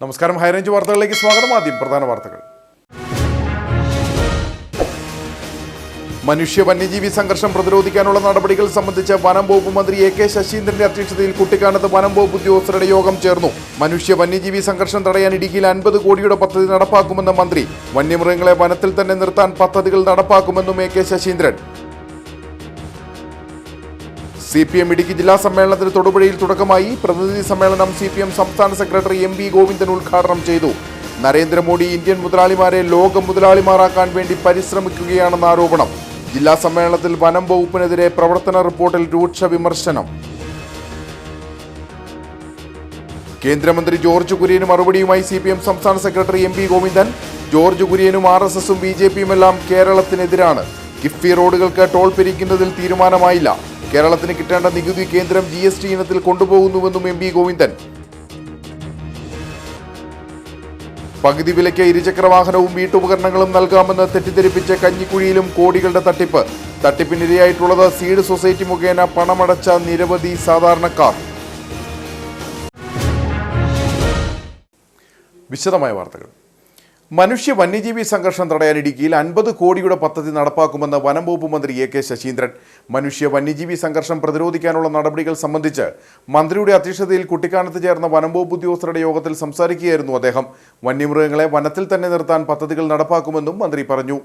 നമസ്കാരം, ഹൈറേഞ്ച് വാർത്തകളിലേക്ക് സ്വാഗതം. ആദ്യം പ്രധാന വാർത്തകൾ. മനുഷ്യ വന്യജീവി സംഘർഷം പ്രതിരോധിക്കാനുള്ള നടപടികൾ സംബന്ധിച്ച് വനം വകുപ്പ് മന്ത്രി എ കെ ശശീന്ദ്രന്റെ അധ്യക്ഷതയിൽ കുട്ടിക്കാനത്ത് വനം വകുപ്പ് ഉദ്യോഗസ്ഥരുടെ യോഗം ചേർന്നു. മനുഷ്യ വന്യജീവി സംഘർഷം തടയാൻ ഇടുക്കിയിൽ 50 കോടിയുടെ പദ്ധതി നടപ്പാക്കുമെന്ന് മന്ത്രി. വന്യമൃഗങ്ങളെ വനത്തിൽ തന്നെ നിർത്താൻ പദ്ധതികൾ നടപ്പാക്കുമെന്നും A K Saseendran. CPM Idukki ജില്ലാ സമ്മേളനത്തിന് തൊടുപുഴയിൽ തുടക്കമായി. പ്രതിനിധി സമ്മേളനം CPM സംസ്ഥാന സെക്രട്ടറി MB ഗോവിന്ദൻ ഉദ്ഘാടനം ചെയ്തു. നരേന്ദ്രമോദി ഇന്ത്യൻ മുതലാളിമാരെ ലോക മുതലാളിമാരാക്കാൻ വേണ്ടി പരിശ്രമിക്കുകയാണെന്ന ആരോപണം. ജില്ലാ സമ്മേളനത്തിൽ വനം വകുപ്പിനെതിരെ പ്രവർത്തന റിപ്പോർട്ടിൽ രൂക്ഷ വിമർശനം. കേന്ദ്രമന്ത്രി ജോർജ് കുര്യന് മറുപടിയുമായി CPM സംസ്ഥാന സെക്രട്ടറി MB ഗോവിന്ദൻ. ജോർജ് കുര്യനും RSSും BJPയും എല്ലാം കേരളത്തിനെതിരാണ്. കിഫ്ബി റോഡുകൾക്ക് ടോൾ പിരിക്കുന്നതിൽ തീരുമാനമായില്ല. കേരളത്തിന് കിട്ടേണ്ട നികുതി കേന്ദ്രം GST ഇനത്തിൽ കൊണ്ടുപോകുന്നുവെന്നും MB ഗോവിന്ദൻ. പകുതി വിലയ്ക്ക് ഇരുചക്രവാഹനവും വീട്ടുപകരണങ്ങളും നൽകാമെന്ന് തെറ്റിദ്ധരിപ്പിച്ച് കഞ്ഞിക്കുഴിയിലും കോടികളുടെ തട്ടിപ്പ്. തട്ടിപ്പിനിരയായിട്ടുള്ളത് സീഡ് സൊസൈറ്റി മുഖേന പണമടച്ച നിരവധി സാധാരണക്കാർ. വിശദമായ വാർത്തകൾ. മനുഷ്യ വന്യജീവി സംഘർഷം തടയാൻ ഇടുക്കിയിൽ 50 കോടിയുടെ പദ്ധതി നടപ്പാക്കുമെന്ന് വനം വകുപ്പ് മന്ത്രി എ കെ ശശീന്ദ്രൻ. മനുഷ്യ വന്യജീവി സംഘർഷം പ്രതിരോധിക്കാനുള്ള നടപടികൾ സംബന്ധിച്ച് മന്ത്രിയുടെ അധ്യക്ഷതയിൽ കുട്ടിക്കാനത്ത് ചേർന്ന വനം വകുപ്പ് ഉദ്യോഗസ്ഥരുടെ യോഗത്തിൽ സംസാരിക്കുകയായിരുന്നു അദ്ദേഹം. വന്യമൃഗങ്ങളെ വനത്തിൽ തന്നെ നിർത്താൻ പദ്ധതികൾ നടപ്പാക്കുമെന്നും മന്ത്രി പറഞ്ഞു.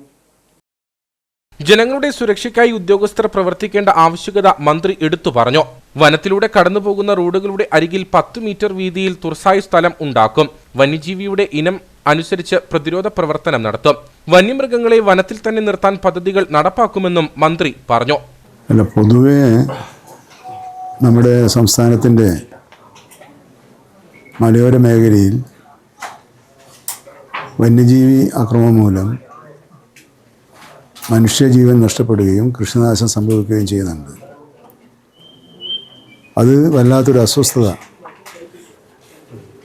ജനങ്ങളുടെ സുരക്ഷയ്ക്കായി ഉദ്യോഗസ്ഥർ പ്രവർത്തിക്കേണ്ട ആവശ്യകത മന്ത്രി എടുത്തു പറഞ്ഞു. വനത്തിലൂടെ കടന്നുപോകുന്ന റോഡുകളുടെ അരികിൽ 10 മീറ്റർ വീതിയിൽ തുറസായ സ്ഥലം ഉണ്ടാക്കും. വന്യജീവിയുടെ ഇനം അനുസരിച്ച് പ്രതിരോധ പ്രവർത്തനം നടത്തും. വന്യമൃഗങ്ങളെ വനത്തിൽ തന്നെ നിർത്താൻ പദ്ധതികൾ നടപ്പാക്കുമെന്നും മന്ത്രി പറഞ്ഞു. പൊതുവെ നമ്മുടെ സംസ്ഥാനത്തിൻ്റെ മലയോര മേഖലയിൽ വന്യജീവി ആക്രമണം മൂലം മനുഷ്യജീവൻ നഷ്ടപ്പെടുകയും കൃഷിനാശം സംഭവിക്കുകയും ചെയ്യുന്നുണ്ട്. അത് വല്ലാത്തൊരു അസ്വസ്ഥത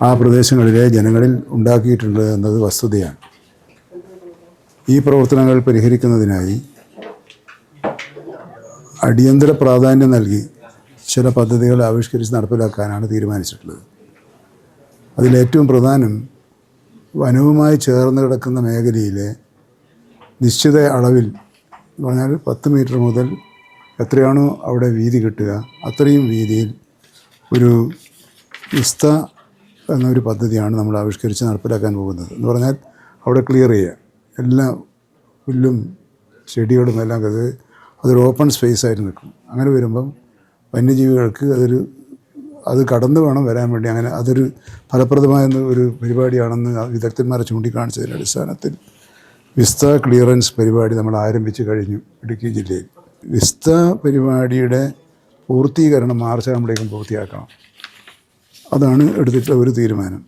ആ പ്രദേശങ്ങളിലെ ജനങ്ങളിൽ ഉണ്ടാക്കിയിട്ടുണ്ട് എന്നത് വസ്തുതയാണ്. ഈ പ്രവർത്തനങ്ങൾ പരിഹരിക്കുന്നതിനായി അടിയന്തര പ്രാധാന്യം നൽകി ചില പദ്ധതികൾ ആവിഷ്കരിച്ച് നടപ്പിലാക്കാനാണ് തീരുമാനിച്ചിട്ടുള്ളത്. അതിലേറ്റവും പ്രധാനം വനവുമായി ചേർന്ന് കിടക്കുന്ന മേഖലയിലെ നിശ്ചിത അളവിൽ എന്ന് പറഞ്ഞാൽ 10 മീറ്റർ മുതൽ എത്രയാണോ അവിടെ വീതി കിട്ടുക അത്രയും വീതിയിൽ ഒരു വിസ്ത എന്നൊരു പദ്ധതിയാണ് നമ്മൾ ആവിഷ്കരിച്ച് നടപ്പിലാക്കാൻ പോകുന്നത്. എന്ന് പറഞ്ഞാൽ അവിടെ ക്ലിയർ ചെയ്യുക, എല്ലാ പുല്ലും ചെടികളും എല്ലാം അതൊരു ഓപ്പൺ സ്പേസ് ആയിട്ട് നിൽക്കും. അങ്ങനെ വരുമ്പം വന്യജീവികൾക്ക് അത് കടന്നു വേണം വരാൻ വേണ്ടി. അങ്ങനെ അതൊരു ഫലപ്രദമായ ഒരു പരിപാടിയാണെന്ന് വിദഗ്ധന്മാരെ ചൂണ്ടിക്കാണിച്ചതിൻ്റെ അടിസ്ഥാനത്തിൽ വിസ്ത ക്ലിയറൻസ് പരിപാടി നമ്മൾ ആരംഭിച്ച് കഴിഞ്ഞു ഇടുക്കി ജില്ലയിൽ. വിസ്ത പരിപാടിയുടെ പൂർത്തീകരണം മാർച്ച് ആകുമ്പോഴേക്കും പൂർത്തിയാക്കണം. അതാണ് എടുത്തിട്ടുള്ള ഒരു തീരുമാനം.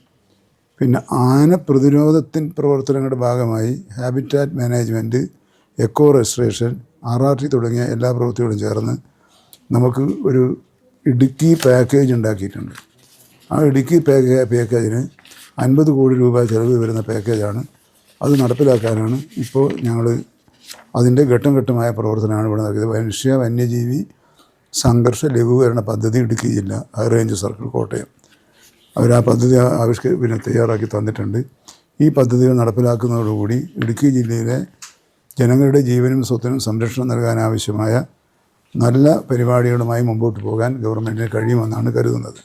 പിന്നെ ആന പ്രതിരോധത്തിൻ പ്രവർത്തനങ്ങളുടെ ഭാഗമായി habitat management, eco restoration, RRT തുടങ്ങിയ എല്ലാ പ്രവൃത്തികളും ചേർന്ന് നമുക്ക് ഒരു ഇടുക്കി പാക്കേജ് ഉണ്ടാക്കിയിട്ടുണ്ട്. ആ ഇടുക്കി പാക്കേജിന് 50 കോടി രൂപ ചെലവ് വരുന്ന പാക്കേജാണ്. അത് നടപ്പിലാക്കാനാണ് ഇപ്പോൾ ഞങ്ങൾ അതിൻ്റെ ഘട്ടം ഘട്ടമായ പ്രവർത്തനമാണ് ഇവിടെ നടത്തിയത്. മനുഷ്യ വന്യജീവി സംഘർഷ ലഘൂകരണ പദ്ധതി ഇടുക്കി ജില്ല ഹൈറേഞ്ച് സർക്കിൾ കോട്ടയം അവർ ആ പദ്ധതി തയ്യാറാക്കി തന്നിട്ടുണ്ട്. ഈ പദ്ധതികൾ നടപ്പിലാക്കുന്നതോടുകൂടി ഇടുക്കി ജില്ലയിലെ ജനങ്ങളുടെ ജീവനും സ്വത്തിനും സംരക്ഷണം നൽകാനാവശ്യമായ നല്ല പരിപാടികളുമായി മുമ്പോട്ട് പോകാൻ ഗവൺമെൻറ്റിന് കഴിയുമെന്നാണ് കരുതുന്നത്.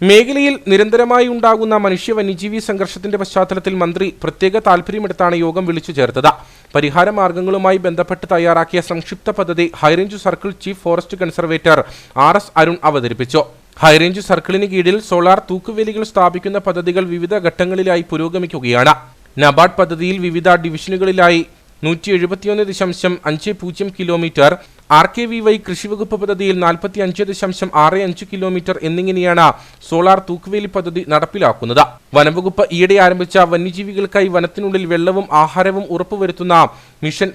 മേഖലയിൽ നിരന്തരമായി ഉണ്ടാകുന്ന മനുഷ്യ വന്യജീവി സംഘർഷത്തിന്റെ പശ്ചാത്തലത്തിൽ മന്ത്രി പ്രത്യേക താൽപര്യമെടുത്താണ് യോഗം വിളിച്ചു ചേർത്തത്. പരിഹാര മാർഗങ്ങളുമായി ബന്ധപ്പെട്ട് തയ്യാറാക്കിയ സംക്ഷിപ്ത പദ്ധതി high range circle chief forest conservator RS Arun അവതരിപ്പിച്ചു. ഹൈറേഞ്ച് സർക്കിളിന് കീഴിൽ സോളാർ തൂക്കുവേലികൾ സ്ഥാപിക്കുന്ന പദ്ധതികൾ വിവിധ ഘട്ടങ്ങളിലായി പുരോഗമിക്കുകയാണ്. നബാർഡ് പദ്ധതിയിൽ വിവിധ ഡിവിഷനുകളിലായി 171.50 കിലോമീറ്റർ, RKVY കൃഷിവകുപ്പ് പദ്ധതിയിൽ 45.65 കിലോമീറ്റർ എന്നിങ്ങനെയാണ് സോളാർ തൂക്കുവേലി പദ്ധതി നടപ്പിലാക്കുന്നത്. വനംവകുപ്പ് ഈയിടെ ആരംഭിച്ച വന്യജീവികൾക്കായി വനത്തിനുള്ളിൽ വെള്ളവും ആഹാരവും ഉറപ്പുവരുത്തുന്ന മിഷൻ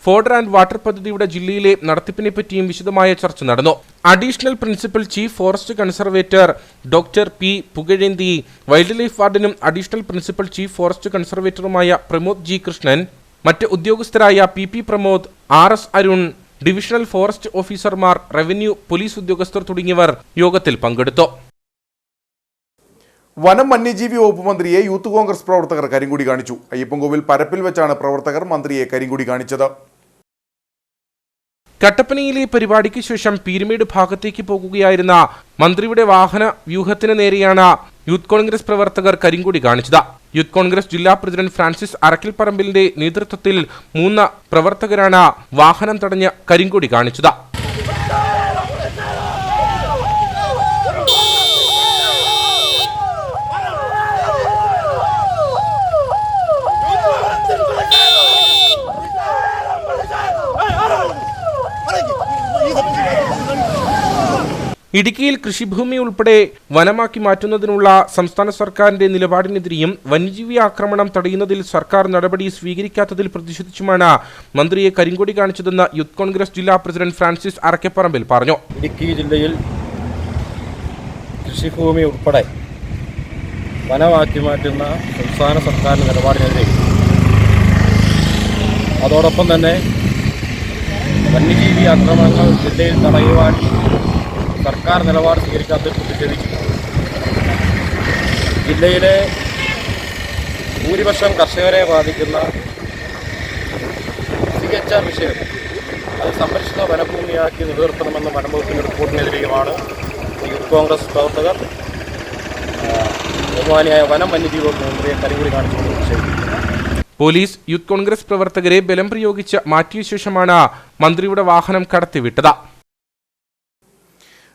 ഫോഡർ ആൻഡ് വാട്ടർ പദ്ധതിയുടെ ജില്ലയിലെ നടത്തിപ്പിനെ പറ്റിയും വിശദമായ ചർച്ച നടന്നു. Additional principal chief forest conservator doctor P Pugazhenthi, wild life വാർഡനും അഡീഷണൽ പ്രിൻസിപ്പൽ ചീഫ് ഫോറസ്റ്റ് കൺസർവേറ്ററുമായ പ്രമോദ് G കൃഷ്ണൻ, മറ്റ് ഉദ്യോഗസ്ഥരായ PP Pramod, RS Arun, divisional forest ഓഫീസർമാർ, റവന്യൂ, പോലീസ് ഉദ്യോഗസ്ഥർ തുടങ്ങിയവർ യോഗത്തിൽ പങ്കെടുത്തു. വനം വന്യജീവി വകുപ്പ് മന്ത്രിയെ യൂത്ത് കോൺഗ്രസ് പ്രവർത്തകർ കരിങ്കൊടി കാണിച്ചു. അയ്യപ്പൻകോവിൽ പരപ്പിൽ വെച്ചാണ് പ്രവർത്തകർ മന്ത്രിയെ കരിങ്കൊടി കാണിച്ചത്. കട്ടപ്പനയിലെ പരിപാടിക്ക് ശേഷം പീരുമേട് ഭാഗത്തേക്ക് പോകുകയായിരുന്ന മന്ത്രിയുടെ വാഹന വ്യൂഹത്തിന് നേരെയാണ് യൂത്ത് കോൺഗ്രസ് പ്രവർത്തകർ കരിങ്കൊടി കാണിച്ചത്. യൂത്ത് കോൺഗ്രസ് ജില്ലാ പ്രസിഡന്റ് ഫ്രാൻസിസ് അറക്കിൽപ്പറമ്പിലിന്റെ നേതൃത്വത്തിൽ 3 പ്രവർത്തകരാണ് വാഹനം തടഞ്ഞ് കരിങ്കൊടി കാണിച്ചത്. ഇടുക്കിയിൽ കൃഷിഭൂമി ഉൾപ്പെടെ വനമാക്കി മാറ്റുന്നതിനുള്ള സംസ്ഥാന സർക്കാരിന്റെ നിലപാടിനെതിരെയും വന്യജീവി ആക്രമണം തടയുന്നതിൽ സർക്കാർ നടപടി സ്വീകരിക്കാത്തതിൽ പ്രതിഷേധിച്ചുമാണ് മന്ത്രിയെ കരിങ്കൊടി കാണിച്ചതെന്ന് യൂത്ത് കോൺഗ്രസ് ജില്ലാ പ്രസിഡന്റ് ഫ്രാൻസിസ് അറക്കപ്പറമ്പിൽ പറഞ്ഞു. ഇടുക്കി ജില്ലയിൽ കൃഷിഭൂമി ഉൾപ്പെടെ വനമാക്കി മാറ്റുന്ന സംസ്ഥാന സർക്കാരിന്റെ നിലപാടിനെതിരെ അതോടൊപ്പം തന്നെ വന്യജീവി ആക്രമണങ്ങൾ ജില്ലയിൽ തടയുവാൻ സർക്കാർ നിലപാട് സ്വീകരിക്കാത്തതിൽ പ്രതിഷേധിച്ചു. ജില്ലയിലെ ഭൂരിപക്ഷം കർഷകരെ ബാധിക്കുന്ന CHR വിഷയം അത് സംരക്ഷിത വനഭൂമിയാക്കി നിലനിർത്തണമെന്ന വനംവകുപ്പിൻ്റെ റിപ്പോർട്ടിനെതിരെയുമാണ് യൂത്ത് കോൺഗ്രസ് പ്രവർത്തകർ ബഹുമാനിയായ വനം വന്യജീവി വകുപ്പ് മന്ത്രിയെ കരിങ്കൊടി കാണിച്ചുകൊണ്ട് പ്രതിഷേധിക്കുന്നത്. പോലീസ് യൂത്ത് കോൺഗ്രസ് പ്രവർത്തകരെ ബലം പ്രയോഗിച്ച് മാറ്റിയ ശേഷമാണ് മന്ത്രിയുടെ വാഹനം കടത്തിവിട്ടത്.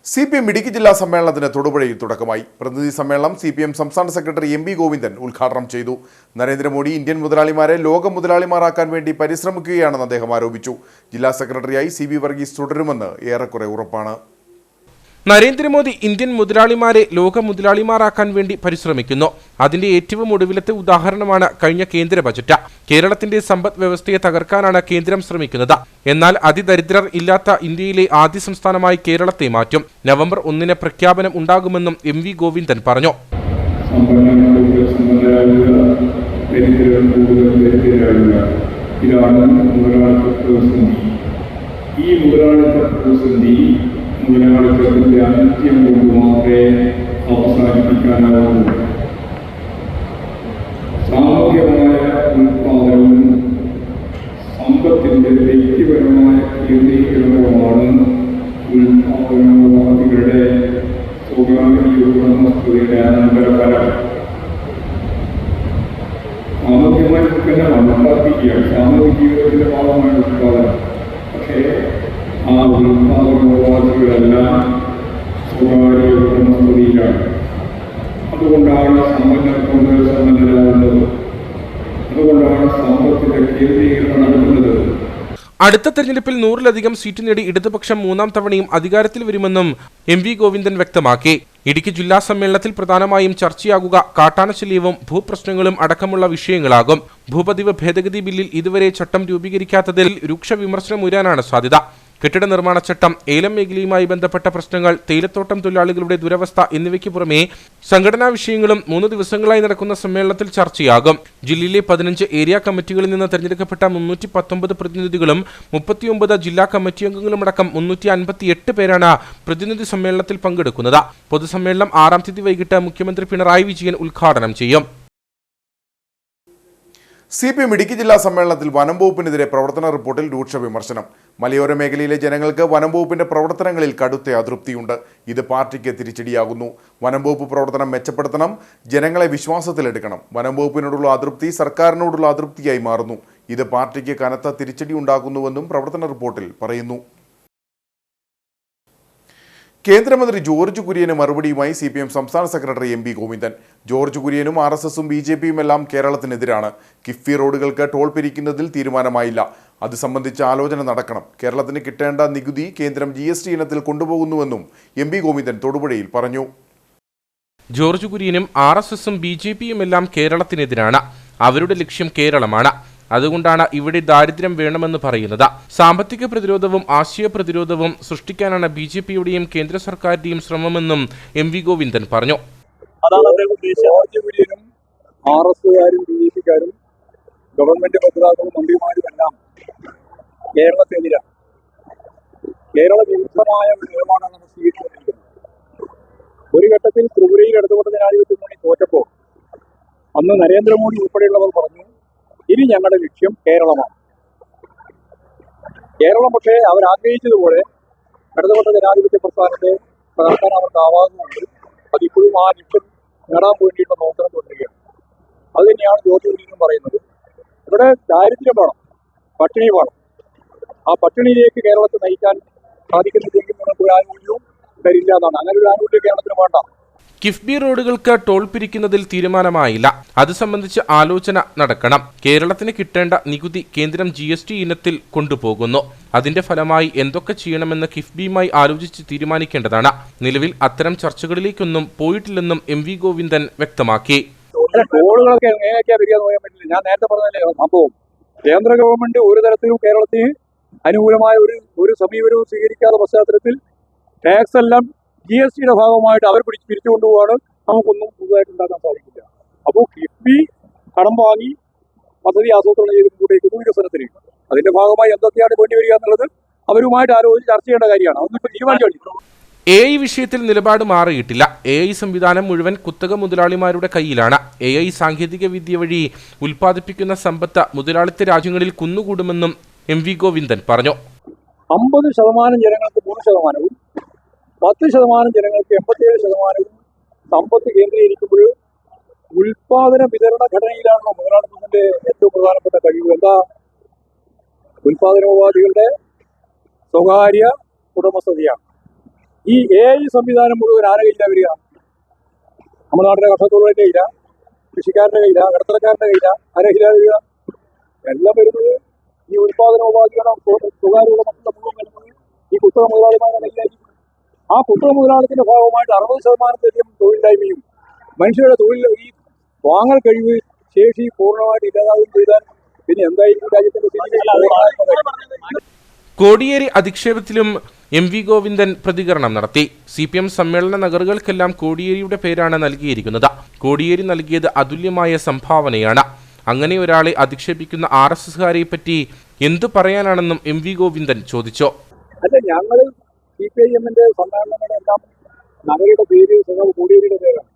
CPM ഇടുക്കി ജില്ലാ സമ്മേളനത്തിന് തൊടുപുഴയിൽ തുടക്കമായി. പ്രതിനിധി സമ്മേളനം CPM സംസ്ഥാന സെക്രട്ടറി MB ഗോവിന്ദൻ ഉദ്ഘാടനം ചെയ്തു. നരേന്ദ്രമോദി ഇന്ത്യൻ മുതലാളിമാരെ ലോക മുതലാളിമാരാക്കാൻ വേണ്ടി പരിശ്രമിക്കുകയാണെന്ന് അദ്ദേഹം ആരോപിച്ചു. ജില്ലാ സെക്രട്ടറിയായി CB വർഗീസ് തുടരുമെന്ന് ഏറെക്കുറെ ഉറപ്പാണ്. നരേന്ദ്രമോദി ഇന്ത്യൻ മുതലാളിമാരെ ലോക മുതലാളിമാരാക്കാൻ വേണ്ടി പരിശ്രമിക്കുന്നു. അതിന്റെ ഏറ്റവും ഒടുവിലത്തെ ഉദാഹരണമാണ് കഴിഞ്ഞ കേന്ദ്ര ബജറ്റ്. കേരളത്തിന്റെ സമ്പദ് വ്യവസ്ഥയെ തകർക്കാനാണ് കേന്ദ്രം ശ്രമിക്കുന്നത്. എന്നാൽ അതിദരിദ്രർ ഇല്ലാത്ത ഇന്ത്യയിലെ ആദ്യ സംസ്ഥാനമായി കേരളത്തെ മാറ്റും. നവംബർ 1 പ്രഖ്യാപനം ഉണ്ടാകുമെന്നും MV ഗോവിന്ദൻ പറഞ്ഞു. മുതലാളിത്തത്തിന്റെ അന്ത്യം കൊണ്ട് മാത്രമേ അവസാനിപ്പിക്കാനാവൂ. സാമൂഹ്യമായ ഉൽപാദനവും സമ്പത്തിന്റെ വ്യക്തിപരമായ കേന്ദ്രീകരണവുമാണ് ഉൽപാദനവാദികളുടെ സ്വകാര്യ അനന്തരഫലം. സാമൂഹ്യമായി തന്നെ മനസ്സിലാക്കിക്കുകയാണ് സാമൂഹിക ജീവിതത്തിന്റെ ഭാഗമായ ഉൽപാദനം. പക്ഷേ ആ ഉൽപാദനോപാധികളെല്ലാം സ്വകാര്യ ഉടമസ്ഥതയിലാണ്. അതുകൊണ്ടാണ് സമ്പന്നരാകുന്നത്. അതുകൊണ്ടാണ് സമ്പത്തിന്റെ കേന്ദ്രീകരണം നടക്കുന്നത്. അടുത്ത തെരഞ്ഞെടുപ്പിൽ 100-ലധികം സീറ്റ് നേടി ഇടതുപക്ഷം 3ാം തവണയും അധികാരത്തിൽ വരുമെന്നും MV ഗോവിന്ദൻ വ്യക്തമാക്കി. ഇടുക്കി ജില്ലാ സമ്മേളനത്തിൽ പ്രധാനമായും ചർച്ചയാകുക കാട്ടാനശല്യവും ഭൂപ്രശ്നങ്ങളും അടക്കമുള്ള വിഷയങ്ങളാകും. ഭൂപതിവ് ഭേദഗതി ബില്ലിൽ ഇതുവരെ ചട്ടം രൂപീകരിക്കാത്തതിൽ രൂക്ഷ വിമർശനം ഉയരാനാണ് സാധ്യത. കെട്ടിട നിർമ്മാണ ചട്ടം, ഏലം മേഖലയുമായി ബന്ധപ്പെട്ട പ്രശ്നങ്ങൾ, തേയിലത്തോട്ടം തൊഴിലാളികളുടെ ദുരവസ്ഥ എന്നിവയ്ക്ക് പുറമെ സംഘടനാ വിഷയങ്ങളും 3 ദിവസങ്ങളായി നടക്കുന്ന സമ്മേളനത്തിൽ ചർച്ചയാകും. ജില്ലയിലെ 15 ഏരിയ കമ്മിറ്റികളിൽ നിന്ന് തെരഞ്ഞെടുക്കപ്പെട്ട 319 പ്രതിനിധികളും 39 ജില്ലാ കമ്മിറ്റി അംഗങ്ങളുമടക്കം 358 പേരാണ് പ്രതിനിധി സമ്മേളനത്തിൽ പങ്കെടുക്കുന്നത്. പൊതുസമ്മേളനം 6-ാം തീയതി വൈകിട്ട് മുഖ്യമന്ത്രി പിണറായി വിജയൻ ഉദ്ഘാടനം ചെയ്യും. CPM ഇടുക്കി ജില്ലാ സമ്മേളനത്തിൽ വനം വകുപ്പിനെതിരെ പ്രവർത്തന റിപ്പോർട്ടിൽ രൂക്ഷ വിമർശനം. മലയോര മേഖലയിലെ ജനങ്ങൾക്ക് വനം വകുപ്പിന്റെ പ്രവർത്തനങ്ങളിൽ കടുത്ത അതൃപ്തിയുണ്ട്. ഇത് പാർട്ടിക്ക് തിരിച്ചടിയാകുന്നു. വനം വകുപ്പ് പ്രവർത്തനം മെച്ചപ്പെടുത്തണം, ജനങ്ങളെ വിശ്വാസത്തിലെടുക്കണം. വനം വകുപ്പിനോടുള്ള അതൃപ്തി സർക്കാരിനോടുള്ള അതൃപ്തിയായി മാറുന്നു. ഇത് പാർട്ടിക്ക് കനത്ത തിരിച്ചടി ഉണ്ടാകുന്നുവെന്നും പ്രവർത്തന റിപ്പോർട്ടിൽ പറയുന്നു. കേന്ദ്രമന്ത്രി ജോർജ് കുര്യന് മറുപടിയുമായി CPM സംസ്ഥാന സെക്രട്ടറി MB ഗോവിന്ദൻ. ജോർജ് കുര്യനും RSSും BJPയും എല്ലാം കേരളത്തിനെതിരാണ്. കിഫ്ബി റോഡുകൾക്ക് ടോൾ പിരിക്കുന്നതിൽ തീരുമാനമായില്ല. അത് സംബന്ധിച്ച് ആലോചന നടക്കണം. കേരളത്തിന് കിട്ടേണ്ട നികുതി കേന്ദ്രം GST ഇനത്തിൽ കൊണ്ടുപോകുന്നുവെന്നും MB ഗോവിന്ദൻ തൊടുപുഴയിൽ പറഞ്ഞു. ജോർജ് കുര്യനും RSSും BJPയും എല്ലാം കേരളത്തിനെതിരാണ്. അവരുടെ ലക്ഷ്യം കേരളമാണ്. അതുകൊണ്ടാണ് ഇവിടെ ദാരിദ്ര്യം വേണമെന്ന് പറയുന്നത്. സാമ്പത്തിക പ്രതിരോധവും ആശയ പ്രതിരോധവും സൃഷ്ടിക്കാനാണ് BJPയുടെയും കേന്ദ്ര സർക്കാരിന്റെയും ശ്രമമെന്നും MV ഗോവിന്ദൻ പറഞ്ഞു. RSകാരും BJPക്കാരും ഗവൺമെന്റ് പ്രതിനിധികളും മന്ത്രിമാരുമെല്ലാം കേരളത്തിനെതിരാണ്. കേരള വിരുദ്ധമായ ഒരു നിലപാടാണ് നമ്മൾ സ്വീകരിച്ചുകൊണ്ടിരിക്കുന്നത്. ഒരു ഘട്ടത്തിൽ ത്രിപുരയിൽ ഇടതുപക്ഷ ജനാധിപത്യ മുന്നണി തോറ്റപ്പോൾ അന്ന് നരേന്ദ്രമോദി ഉൾപ്പെടെയുള്ളവർ പറഞ്ഞു, ഇനി ഞങ്ങളുടെ ലക്ഷ്യം കേരളമാണ്. കേരളം പക്ഷേ അവരാഗ്രഹിച്ചതുപോലെ ഇടതുപക്ഷ ജനാധിപത്യ പ്രസ്ഥാനത്തെ തകർക്കാൻ അവർക്കാവാകുന്നുണ്ട്. അതിപ്പോഴും ആ ലക്ഷ്യം നേടാൻ വേണ്ടിയിട്ടുള്ള പ്രവർത്തനം തുടരുകയാണ്. അത് തന്നെയാണ് ജോർജ് കുര്യനും പറയുന്നത്. ഇവിടെ ദാരിദ്ര്യം വേണം, പട്ടിണി വേണം. ആ പട്ടിണിയിലേക്ക് കേരളത്തെ നയിക്കാൻ സാധിക്കുന്നില്ലെങ്കിൽ നമുക്ക് ഒരു ആനുകൂല്യവും തരില്ല എന്നാണ്. അങ്ങനെ ഒരു ആനുകൂല്യം കേരളത്തിന് വേണ്ട. കിഫ്ബി റോഡുകൾക്ക് ടോൾ പിരിക്കുന്നതിൽ തീരുമാനമായില്ല. അത് സംബന്ധിച്ച് ആലോചന നടക്കണം. കേരളത്തിന് കിട്ടേണ്ട നികുതി കേന്ദ്രം GST ഇനത്തിൽ കൊണ്ടുപോകുന്നു. അതിന്റെ ഫലമായി എന്തൊക്കെ ചെയ്യണമെന്ന് കിഫ്ബിയുമായി ആലോചിച്ച് തീരുമാനിക്കേണ്ടതാണ്. നിലവിൽ അത്തരം ചർച്ചകളിലേക്കൊന്നും പോയിട്ടില്ലെന്നും MV ഗോവിന്ദൻ വ്യക്തമാക്കി. ടോളുകളൊക്കെ എങ്ങനെയൊക്കെയാ വരികയെന്ന് പറയാൻ പറ്റില്ല. ഞാൻ നേരത്തെ പറഞ്ഞതല്ലേ സംഭവം. കേന്ദ്ര ഗവൺമെന്റ് ഒരു തരത്തിലും കേരളത്തിന് അനുകൂലമായ ഒരു സമീപനവും സ്വീകരിക്കാത്ത പശ്ചാത്തലത്തിൽ ടാക്സ് എല്ലാം GSTയുടെ ഭാഗമായിട്ട് അവർ പിരിച്ചുകൊണ്ടുപോവാണ്. നമുക്കൊന്നും പുതുതായിട്ട് ഉണ്ടാക്കാൻ സാധിക്കില്ല. അപ്പോൾ കിഫ്ബി കടം വാങ്ങി പദ്ധതി ആസൂത്രണം ചെയ്ത് മുമ്പോട്ടേക്കുന്നു വികസനത്തിന്. അതിന്റെ ഭാഗമായി എന്തൊക്കെയാണ് വേണ്ടി വരിക എന്നുള്ളത് അവരുമായിട്ട് ആലോചിച്ച് ചർച്ച ചെയ്യേണ്ട കാര്യമാണ്. അതൊന്നും ഇപ്പോൾ തീരുമാനിച്ചു. AI വിഷയത്തിൽ നിലപാട് മാറിയിട്ടില്ല. AI സംവിധാനം മുഴുവൻ കുത്തക മുതലാളിമാരുടെ കയ്യിലാണ്. AI സാങ്കേതിക വിദ്യ വഴി ഉൽപ്പാദിപ്പിക്കുന്ന സമ്പത്ത് മുതലാളിത്ത രാജ്യങ്ങളിൽ കുന്നുകൂടുമെന്നും MV ഗോവിന്ദൻ പറഞ്ഞു. 50% ജനങ്ങൾക്ക് 3%, 10% ജനങ്ങൾക്ക് 87% സമ്പത്ത് കേന്ദ്രീകരിക്കുമ്പോൾ ഉൽപാദന വിതരണ ഘടനയിലാണല്ലോ മുതലാളിത്തത്തിന്റെ ഏറ്റവും പ്രധാനപ്പെട്ട കഴിവ്. എന്താ? ഉൽപാദനോപാധികളുടെ സ്വകാര്യ ഉടമസ്ഥതയാണ്. ഈ AI സംവിധാനം മുഴുവൻ ആരുടെ കയ്യിലാണ് വരിക? നമ്മുടെ നാട്ടിലെ കർഷകരുടെ കയ്യില, കൃഷിക്കാരുടെ കയ്യില, ഇടത്തരക്കാരുടെ കയ്യില, ആരുടെ കയ്യിലാണ് വരിക? എല്ലാം വരുന്നത് ഈ ഉൽപാദനോപാധികളോ സ്വകാര്യ ഉടമസ്ഥത മുഴുവൻ വരുന്നത് ഈ കുത്തക മുതലാളിമാരുടെ കയ്യിലായിരിക്കും. ആ കുത്തക മുതലാളിത്തത്തിന്റെ ഭാഗമായിട്ട് 60% തൊഴിലില്ലായ്മയും മനുഷ്യരുടെ തൊഴിൽ ഈ വാങ്ങൽ കഴിവ് ശേഷി പൂർണ്ണമായിട്ട് ഇല്ലാതാവുകയും ചെയ്താൽ പിന്നെ എന്തായിരിക്കും രാജ്യത്തിന്റെ സ്ഥിതി? കോടിയേരി അധിക്ഷേപത്തിലും MV ഗോവിന്ദൻ പ്രതികരണം നടത്തി. CPM സമ്മേളന നഗറുകൾക്കെല്ലാം കോടിയേരിയുടെ പേരാണ് നൽകിയിരിക്കുന്നത്. കോടിയേരി നൽകിയത് അതുല്യമായ സംഭാവനയാണ്. അങ്ങനെ ഒരാളെ അധിക്ഷേപിക്കുന്ന RSSകാരെ പറ്റി എന്തു പറയാനാണെന്നും MV ഗോവിന്ദൻ ചോദിച്ചു. അല്ല, ഞങ്ങൾ CPIMന്റെ സമ്മേളനങ്ങളെല്ലാം നഗരയുടെ പേര് കോടിയേരിയുടെ പേരാണ്.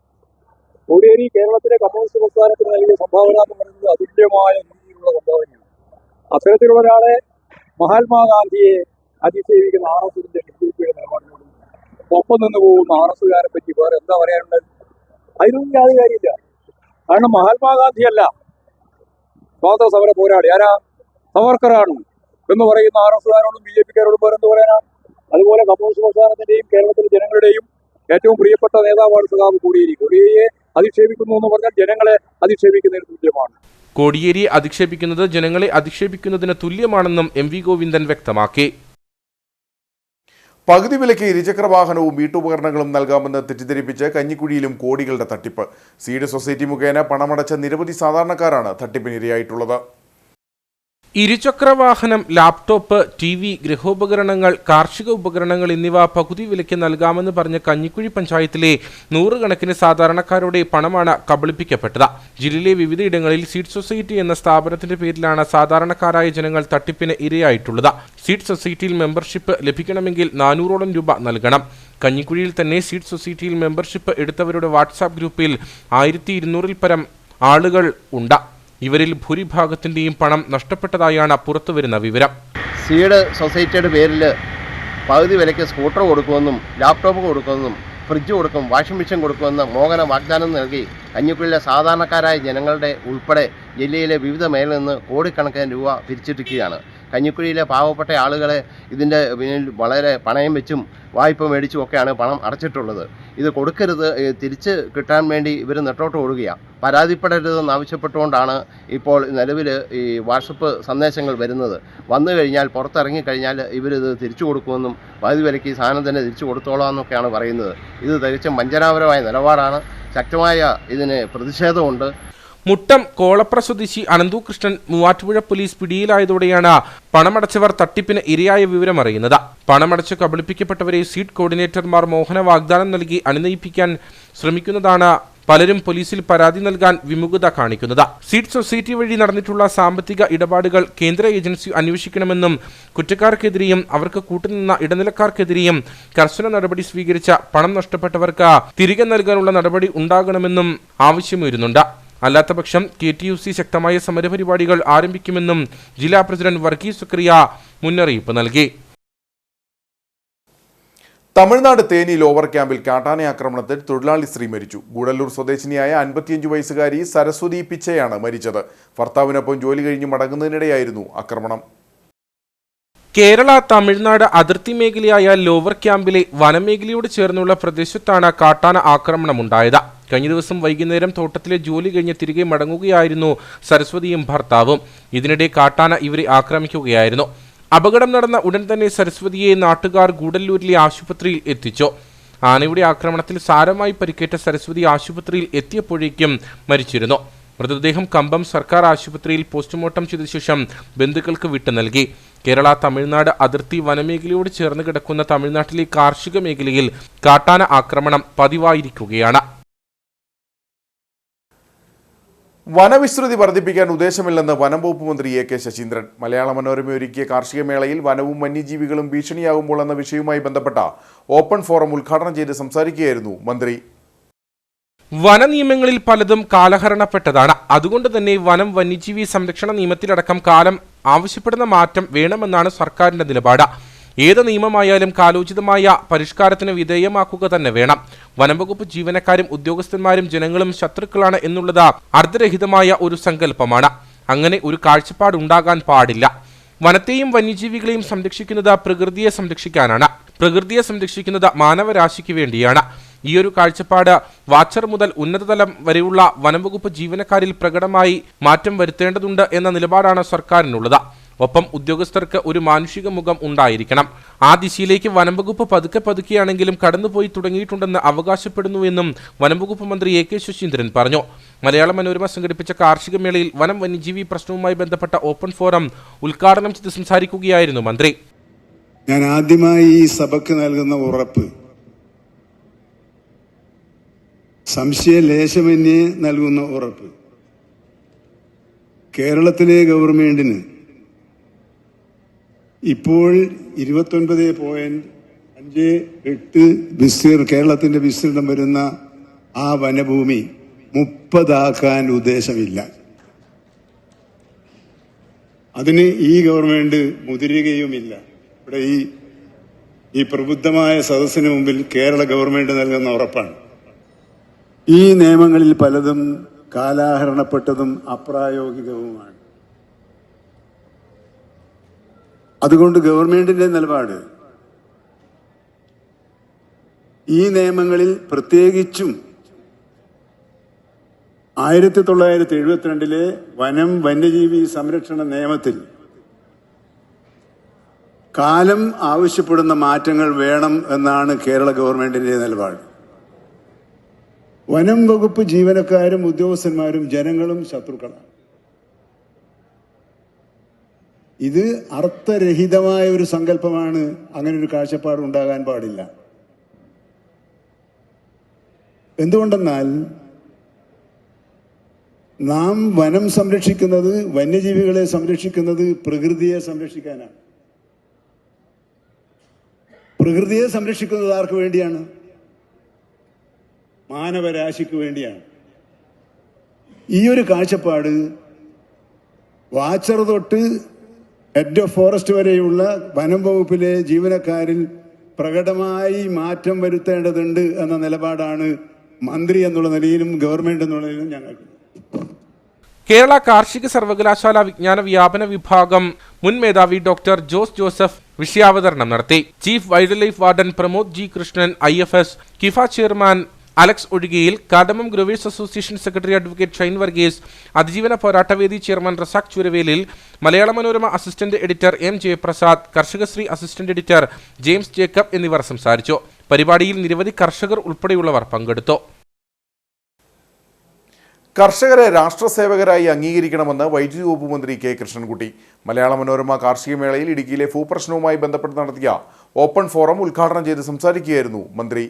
കോടിയേരി കേരളത്തിലെ കമ്മ്യൂണിസ്റ്റ് പ്രസ്ഥാനത്തിന് നൽകിയ സംഭാവന എന്ന് പറയുന്നത് അതുല്യമായ രീതിയിലുള്ള സംഭാവനയാണ്. അത്തരത്തിലുള്ള ഒരാളെ മഹാത്മാഗാന്ധിയെ അധിക്ഷേപിക്കുന്ന RSSന്റെ BJPയുടെ നിലപാടിനോടും ഒപ്പം നിന്ന് പോകുന്ന RSSകാരെ പറ്റി വേറെ എന്താ പറയാനുള്ളത്? അതിനൊന്നും യാതൊരു കാര്യമില്ല. കാരണം മഹാത്മാഗാന്ധിയല്ല സ്വാതന്ത്ര്യ സമര പോരാളി. ആരാ? സവർക്കറാണ് എന്ന് പറയുന്ന RSSകാരോടും BJPക്കാരോടും വേറെ എന്ത് പറയാനാ? അതുപോലെ കമ്മ്യൂണിസ്റ്റ് പ്രസ്ഥാനത്തിന്റെയും കേരളത്തിലെ ജനങ്ങളുടെയും ഏറ്റവും പ്രിയപ്പെട്ട നേതാവാണ് സഖാവ് കോടിയേരി. കോടിയേരിയെ അധിക്ഷേപിക്കുന്നു എന്ന് പറഞ്ഞാൽ ജനങ്ങളെ അധിക്ഷേപിക്കുന്നതിന് തുല്യമാണ്. കോടിയേരിയെ അധിക്ഷേപിക്കുന്നത് ജനങ്ങളെ അധിക്ഷേപിക്കുന്നതിന് തുല്യമാണെന്നും MV ഗോവിന്ദൻ വ്യക്തമാക്കി. പകുതി വിലയ്ക്ക് ഇരുചക്രവാഹനവും വീട്ടുപകരണങ്ങളും നൽകാമെന്ന് തെറ്റിദ്ധരിപ്പിച്ച് കഞ്ഞിക്കുഴിയിലും കോടികളുടെ തട്ടിപ്പ്. സീഡ് സൊസൈറ്റി മുഖേന പണമടച്ച നിരവധി സാധാരണക്കാരാണ് തട്ടിപ്പിനിരയായിട്ടുള്ളത്. ഇരുചക്രവാഹനം, ലാപ്ടോപ്പ്, TV, ഗൃഹോപകരണങ്ങൾ, കാർഷിക ഉപകരണങ്ങൾ എന്നിവ പകുതി വിലയ്ക്ക് നൽകാമെന്ന് പറഞ്ഞ കഞ്ഞിക്കുഴി പഞ്ചായത്തിലെ 100 കണക്കിന് സാധാരണക്കാരുടെ പണമാണ് കബളിപ്പിക്കപ്പെട്ടത്. ജില്ലയിലെ വിവിധയിടങ്ങളിൽ സീഡ് സൊസൈറ്റി എന്ന സ്ഥാപനത്തിന്റെ പേരിലാണ് സാധാരണക്കാരായ ജനങ്ങൾ തട്ടിപ്പിന് ഇരയായിട്ടുള്ളത്. സീഡ് സൊസൈറ്റിയിൽ മെമ്പർഷിപ്പ് ലഭിക്കണമെങ്കിൽ 400ഓളം രൂപ നൽകണം. കഞ്ഞിക്കുഴിയിൽ തന്നെ സീഡ് സൊസൈറ്റിയിൽ മെമ്പർഷിപ്പ് എടുത്തവരുടെ വാട്സാപ്പ് ഗ്രൂപ്പിൽ 1200-ൽ പരം ആളുകൾ ഉണ്ട്. ഇവരിൽ ഭൂരിഭാഗത്തിന്റെയും പണം നഷ്ടപ്പെട്ടതായാണ് പുറത്തുവരുന്ന വിവരം. സീഡ് സൊസൈറ്റിയുടെ പേരിൽ പകുതി വിലയ്ക്ക് സ്കൂട്ടർ കൊടുക്കുമെന്നും ലാപ്ടോപ്പ് കൊടുക്കുമെന്നും ഫ്രിഡ്ജ് കൊടുക്കും, വാഷിംഗ് മെഷീൻ കൊടുക്കുമെന്ന് മോഹന വാഗ്ദാനം നൽകി കഞ്ഞിക്കുഴിയിലെ സാധാരണക്കാരായ ജനങ്ങളുടെ ഉൾപ്പെടെ ജില്ലയിലെ വിവിധ മേഖലയിൽ നിന്ന് കോടിക്കണക്കിന് രൂപ പിരിച്ചിരിക്കുകയാണ്. കഞ്ഞിക്കുഴിയിലെ പാവപ്പെട്ട ആളുകളെ ഇതിൻ്റെ പിന്നിൽ വളരെ പണയം വെച്ചും വായ്പ മേടിച്ചും ഒക്കെയാണ് പണം അടച്ചിട്ടുള്ളത്. ഇത് കൊടുക്കരുത്, തിരിച്ച് കിട്ടാൻ വേണ്ടി ഇവർ നെട്ടോട്ട് ഓടുകയാണ്. പരാതിപ്പെടരുതെന്ന് ആവശ്യപ്പെട്ടുകൊണ്ടാണ് ഇപ്പോൾ നിലവിൽ ഈ വാട്സപ്പ് സന്ദേശങ്ങൾ വരുന്നത്. വന്നു കഴിഞ്ഞാൽ പുറത്തിറങ്ങിക്കഴിഞ്ഞാൽ ഇവരിത് തിരിച്ചു കൊടുക്കുമെന്നും പകുതി വിലയ്ക്ക് ഈ സാധനം തന്നെ തിരിച്ചു കൊടുത്തോളാം എന്നൊക്കെയാണ് പറയുന്നത്. ഇത് തികച്ചും വഞ്ചനാപരമായ നിലപാടാണ്. ശക്തമായ ഇതിന് പ്രതിഷേധമുണ്ട്. മുട്ടം കോളപ്ര സ്വദേശി അനന്തു കൃഷ്ണൻ മൂവാറ്റുപുഴ പോലീസ് പിടിയിലായതോടെയാണ് പണമടച്ചവർ തട്ടിപ്പിന് ഇരയായ വിവരമറിയുന്നത്. പണമടച്ച് കബളിപ്പിക്കപ്പെട്ടവരെ സീഡ് കോർഡിനേറ്റർമാർ മോഹന വാഗ്ദാനം നൽകി അനുനയിപ്പിക്കാൻ ശ്രമിക്കുന്നതാണ് പലരും പോലീസിൽ പരാതി നൽകാൻ വിമുഖത കാണിക്കുന്നത്. സീഡ് സൊസൈറ്റി വഴി നടന്നിട്ടുള്ള സാമ്പത്തിക ഇടപാടുകൾ കേന്ദ്ര ഏജൻസി അന്വേഷിക്കണമെന്നും കുറ്റക്കാർക്കെതിരെയും അവർക്ക് കൂട്ടുനിന്ന ഇടനിലക്കാർക്കെതിരെയും കർശന നടപടി സ്വീകരിച്ച പണം നഷ്ടപ്പെട്ടവർക്ക് തിരികെ നൽകാനുള്ള നടപടി ഉണ്ടാകണമെന്നും ആവശ്യമുയരുന്നുണ്ട്. അല്ലാത്തപക്ഷം KTUC ശക്തമായ സമരപരിപാടികൾ ആരംഭിക്കുമെന്നും ജില്ലാ പ്രസിഡന്റ് വർഗീസ് സുക്രിയ മുന്നറിയിപ്പ് നൽകി. തമിഴ്നാട് തേനിയിൽ ഓവർ ക്യാമ്പിൽ കാട്ടാന ആക്രമണത്തിൽ തൊഴിലാളി സ്ത്രീ മരിച്ചു. ഗൂഡല്ലൂർ സ്വദേശിനിയായ 55 വയസ്സുകാരി സരസ്വതി പിച്ചയാണ് മരിച്ചത്. ഭർത്താവിനൊപ്പം ജോലി കഴിഞ്ഞ് മടങ്ങുന്നതിനിടെയായിരുന്നു ആക്രമണം. കേരള തമിഴ്നാട് അതിർത്തി മേഖലയായ ലോവർ ക്യാമ്പിലെ വനമേഖലയോട് ചേർന്നുള്ള പ്രദേശത്താണ് കാട്ടാന ആക്രമണമുണ്ടായത്. കഴിഞ്ഞ ദിവസം വൈകുന്നേരം തോട്ടത്തിലെ ജോലി കഴിഞ്ഞ് തിരികെ മടങ്ങുകയായിരുന്നു സരസ്വതിയും ഭർത്താവും. ഇതിനിടെ കാട്ടാന ഇവരെ ആക്രമിക്കുകയായിരുന്നു. അപകടം നടന്ന ഉടൻ തന്നെ സരസ്വതിയെ നാട്ടുകാർ ഗൂഡല്ലൂരിലെ ആശുപത്രിയിൽ എത്തിച്ചു. ആനയുടെ ആക്രമണത്തിൽ സാരമായി പരിക്കേറ്റ സരസ്വതി ആശുപത്രിയിൽ എത്തിയപ്പോഴേക്കും മരിച്ചിരുന്നു. മൃതദേഹം കമ്പം സർക്കാർ ആശുപത്രിയിൽ പോസ്റ്റ്മോർട്ടം ചെയ്ത ശേഷം ബന്ധുക്കൾക്ക് വിട്ടു നൽകി. കേരള തമിഴ്നാട് അതിർത്തി വനമേഖലയോട് ചേർന്ന് കിടക്കുന്ന തമിഴ്നാട്ടിലെ കാർഷിക മേഖലയിൽ കാട്ടാന ആക്രമണം പതിവായിരിക്കുകയാണ്. വനവിസ്തൃതി വർദ്ധിപ്പിക്കാൻ ഉദ്ദേശമില്ലെന്ന് വനം വകുപ്പ് മന്ത്രി AK ശശീന്ദ്രൻ. മലയാള മനോരമ ഒരുക്കിയ കാർഷിക മേളയിൽ വനവും വന്യജീവികളും ഭീഷണിയാകുമ്പോൾ എന്ന വിഷയവുമായി ബന്ധപ്പെട്ട ഓപ്പൺ ഫോറം ഉദ്ഘാടനം ചെയ്ത് സംസാരിക്കുകയായിരുന്നു മന്ത്രി. വനനിയമങ്ങളിൽ പലതും കാലഹരണപ്പെട്ടതാണ്. അതുകൊണ്ട് തന്നെ വനം വന്യജീവി സംരക്ഷണ നിയമത്തിലടക്കം കാലം ആവശ്യപ്പെടുന്ന മാറ്റം വേണമെന്നാണ് സർക്കാരിന്റെ നിലപാട്. ഏത് നിയമമായാലും കാലോചിതമായ പരിഷ്കാരത്തിന് വിധേയമാക്കുക തന്നെ വേണം. വനംവകുപ്പ് ജീവനക്കാരും ഉദ്യോഗസ്ഥന്മാരും ജനങ്ങളും ശത്രുക്കളാണ് എന്നുള്ളത് അർദ്ധരഹിതമായ ഒരു സങ്കല്പമാണ്. അങ്ങനെ ഒരു കാഴ്ചപ്പാടുണ്ടാകാൻ പാടില്ല. വനത്തെയും വന്യജീവികളെയും സംരക്ഷിക്കുന്നത് പ്രകൃതിയെ സംരക്ഷിക്കാനാണ്. പ്രകൃതിയെ സംരക്ഷിക്കുന്നത് മാനവരാശിക്ക് വേണ്ടിയാണ്. ഈയൊരു കാഴ്ചപ്പാട് വാച്ചർ മുതൽ ഉന്നതതലം വരെയുള്ള വനംവകുപ്പ് ജീവനക്കാരിൽ പ്രകടമായി മാറ്റം വരുത്തേണ്ടതുണ്ട് എന്ന നിലപാടാണ് സർക്കാരിനുള്ളത്. ഒപ്പം ഉദ്യോഗസ്ഥർക്ക് ഒരു മാനുഷിക മുഖം ഉണ്ടായിരിക്കണം. ആ ദിശയിലേക്ക് വനംവകുപ്പ് പതുക്കെയാണെങ്കിലും കടന്നുപോയി തുടങ്ങിയിട്ടുണ്ടെന്ന് അവകാശപ്പെടുന്നുവെന്നും വനംവകുപ്പ് മന്ത്രി AK ശശീന്ദ്രൻ പറഞ്ഞു. മലയാള മനോരമ സംഘടിപ്പിച്ച കാർഷിക മേളയിൽ വനം വന്യജീവി പ്രശ്നവുമായി ബന്ധപ്പെട്ട ഓപ്പൺ ഫോറം ഉദ്ഘാടനം ചെയ്ത് സംസാരിക്കുകയായിരുന്നു മന്ത്രി. ഞാൻ ആദ്യമായി ഈ സഭയ്ക്ക് നൽകുന്ന ഉറപ്പ്, സംശയലേശമന്യേ നൽകുന്ന ഉറപ്പ്, കേരളത്തിലെ ഗവൺമെന്റിന് ഇപ്പോൾ 29.58 കേരളത്തിന്റെ വിസ്തീർണം വരുന്ന ആ വനഭൂമി 30 ഉദ്ദേശമില്ല. അതിന് ഈ ഗവൺമെന്റ് മുതിരുകയുമില്ല. ഇവിടെ ഈ പ്രബുദ്ധമായ സദസ്സിന് മുമ്പിൽ കേരള ഗവൺമെന്റ് നൽകുന്ന ഉറപ്പാണ്. ഈ നിയമങ്ങളിൽ പലതും കാലാഹരണപ്പെട്ടതും അപ്രായോഗികവുമാണ്. അതുകൊണ്ട് ഗവൺമെന്റിന്റെ നിലപാട് ഈ നിയമങ്ങളിൽ, പ്രത്യേകിച്ചും 1972 വനം വന്യജീവി സംരക്ഷണ നിയമത്തിൽ കാലം ആവശ്യപ്പെടുന്ന മാറ്റങ്ങൾ വേണം എന്നാണ് കേരള ഗവൺമെന്റിന്റെ നിലപാട്. വനം വകുപ്പ് ജീവനക്കാരും ഉദ്യോഗസ്ഥന്മാരും ജനങ്ങളും ശത്രുക്കളാണ്. ഇത് അർത്ഥരഹിതമായ ഒരു സങ്കല്പമാണ്. അങ്ങനെ ഒരു കാഴ്ചപ്പാട് ഉണ്ടാകാൻ പാടില്ല. എന്തുകൊണ്ടെന്നാൽ നാം വനം സംരക്ഷിക്കുന്നത്, വന്യജീവികളെ സംരക്ഷിക്കുന്നത് പ്രകൃതിയെ സംരക്ഷിക്കാനാണ്. പ്രകൃതിയെ സംരക്ഷിക്കുന്നത് ആർക്ക് വേണ്ടിയാണ്? മാനവരാശിക്ക് വേണ്ടിയാണ്. ഈ ഒരു കാഴ്ചപ്പാട് വാച്ചർ തൊട്ട് ഹെഡ് ഓഫ് ഫോറസ്റ്റ് വരെയുള്ള വനം വകുപ്പിലെ ജീവനക്കാരിൽ പ്രകടമായി മാറ്റം വരുത്തേണ്ടതുണ്ട് എന്ന നിലപാടാണ് മന്ത്രി എന്നുള്ള നിലയിലും ഗവൺമെന്റ് എന്നുള്ള നിലയിലും ഞങ്ങൾക്ക്. കേരള കാർഷിക സർവകലാശാല വിജ്ഞാന വ്യാപന വിഭാഗം മുൻ മേധാവി ഡോക്ടർ ജോസ് ജോസഫ് വിഷയാവതരണം നടത്തി. Chief wild life warden Pramod G. Krishnan, IFS, KIFA chairman Alex Ozhikayil, cardamom growers association secretary advocate Shine Varghese, Athijeevana Porattavedi chairman Razak Churavelil, Malayala Manorama assistant editor M. Jayaprasad, Karshakasree assistant editor James Jacob എന്നിവർ സംസാരിച്ചു. പരിപാടിയിൽ നിരവധി കർഷകർ ഉൾപ്പെടെയുള്ളവർ പങ്കെടുത്തു. കർഷകരെ രാഷ്ട്രസേവകരായി അംഗീകരിക്കണമെന്ന് വൈദ്യുതി വകുപ്പ് മന്ത്രി K. കൃഷ്ണൻകുട്ടി. മലയാള മനോരമ കാർഷിക മേളയിൽ ഇടുക്കിയിലെ ഭൂപ്രശ്നവുമായി ബന്ധപ്പെട്ട് നടത്തിയ ഓപ്പൺ ഫോറം ഉദ്ഘാടനം ചെയ്ത് സംസാരിക്കുകയായിരുന്നു മന്ത്രി.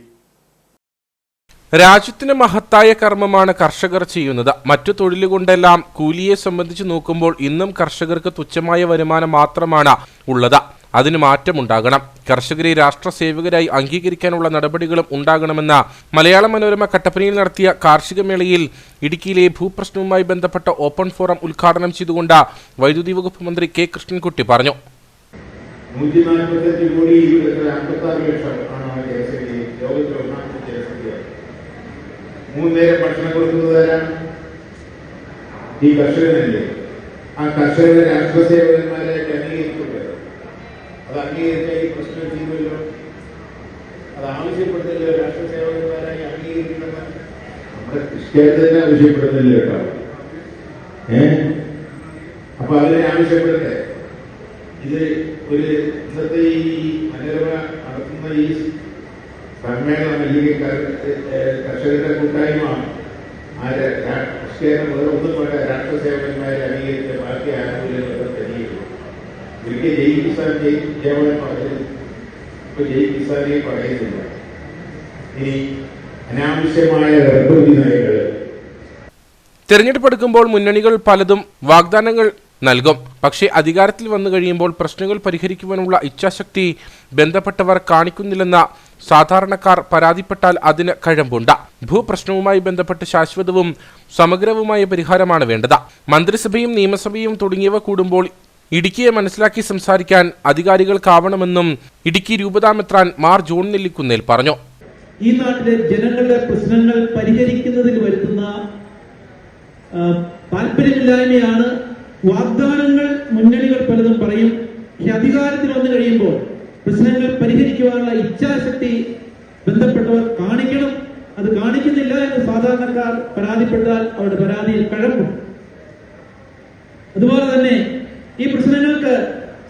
രാജ്യത്തിന് മഹത്തായ കർമ്മമാണ് കർഷകർ ചെയ്യുന്നത്. മറ്റു തൊഴിലുകൊണ്ടെല്ലാം കൂലിയെ സംബന്ധിച്ച് നോക്കുമ്പോൾ ഇന്നും കർഷകർക്ക് തുച്ഛമായ വരുമാനം മാത്രമാണ് ഉള്ളത്. അതിന് മാറ്റമുണ്ടാകണം. കർഷകരെ രാഷ്ട്ര സേവകരായി അംഗീകരിക്കാനുള്ള നടപടികളും ഉണ്ടാകണമെന്ന് മലയാള മനോരമ കട്ടപ്പനയിൽ നടത്തിയ കാർഷിക മേളയിൽ ഇടുക്കിയിലെ ഭൂപ്രശ്നവുമായി ബന്ധപ്പെട്ട ഓപ്പൺ ഫോറം ഉദ്ഘാടനം ചെയ്തുകൊണ്ട് വൈദ്യുതി വകുപ്പ് മന്ത്രി കെ കൃഷ്ണൻകുട്ടി പറഞ്ഞു. 145 കോടി 56 ലക്ഷം ആണ് ലോകത്തിലെ ഒന്നാമത്തെ ജനസംഖ്യ. 3 നേരം ഭക്ഷണം കൊടുക്കുന്നത് ആരാണ്? ഈ കർഷകനല്ലേ. ആ കർഷകരെ രാഷ്ട്രസേവകന്മാരെ അംഗീകരിക്കുന്നത്, അത് അംഗീകരിച്ച ഈ പ്രശ്നം ചെയ്യുമല്ലോ. അത് ആവശ്യപ്പെടുന്നില്ല. രാഷ്ട്രസേവകന്മാരായി അംഗീകരിക്കുന്നത് നമ്മുടെ കൃഷിക്കാർ തന്നെ ആവശ്യപ്പെടുന്നില്ല കേട്ടോ. അപ്പൊ അതിനെ ആവശ്യപ്പെടട്ടെ. ഇത് ഒരു ഇന്നത്തെ ഈ മനോരമ നടത്തുന്ന ഈ സമ്മേളനം അല്ലെങ്കിൽ കർഷകരുടെ കൂട്ടായ്മ കർഷകരെ മുതൽ ഒന്നും വേണ്ട രാഷ്ട്രസേവകന്മാരെ അംഗീകരിച്ച ബാക്കി ആനുകൂല്യങ്ങളൊക്കെ തരികയുള്ളൂ. ഒരിക്കൽ ജയ് കിസാൻ ജയവൻ പറഞ്ഞത് ഇപ്പൊ ജയ് കിസാനെ പറയുന്നില്ല. ഇനി അനാവശ്യമായ ഇറക്കുമതി നയങ്ങൾ തെരഞ്ഞെടുപ്പ് എടുക്കുമ്പോൾ മുന്നണികൾ പലതും വാഗ്ദാനങ്ങൾ നൽകും. പക്ഷേ അധികാരത്തിൽ വന്നു കഴിയുമ്പോൾ പ്രശ്നങ്ങൾ പരിഹരിക്കുവാനുള്ള ഇച്ഛാശക്തി ബന്ധപ്പെട്ടവർ കാണിക്കുന്നില്ലെന്ന സാധാരണക്കാർ പരാതിപ്പെട്ടാൽ അതിന് കഴമ്പുണ്ട്. ഭൂപ്രശ്നവുമായി ബന്ധപ്പെട്ട് ശാശ്വതവും സമഗ്രവുമായ പരിഹാരമാണ് വേണ്ടത്. മന്ത്രിസഭയും നിയമസഭയും തുടങ്ങിയവ കൂടുമ്പോൾ ഇടുക്കിയെ മനസ്സിലാക്കി സംസാരിക്കാൻ അധികാരികൾക്കാവണമെന്നും ഇടുക്കി രൂപതാമെത്രാൻ മാർ ജോൺ നെല്ലിക്കുന്നേൽ പറഞ്ഞു. ഈ നാട്ടിലെ ജനങ്ങളുടെ പ്രശ്നങ്ങൾ പരിഹരിക്കുന്നതിന് വരുത്തുന്ന താല്പര്യമില്ലായ്മയാണ്. വാഗ്ദാനങ്ങൾ മുന്നണികൾ പലതും പറയും. പക്ഷെ അധികാരത്തിൽ വന്നു കഴിയുമ്പോൾ പ്രശ്നങ്ങൾ പരിഹരിക്കുവാനുള്ള ഇച്ഛാശക്തി ബന്ധപ്പെട്ടവർ കാണിക്കണം. അത് കാണിക്കുന്നില്ല എന്ന് സാധാരണക്കാർ പരാതിപ്പെട്ടാൽ അവരുടെ പരാതിയിൽ കഴമ്പുണ്ട്. അതുപോലെ തന്നെ ഈ പ്രശ്നങ്ങൾക്ക്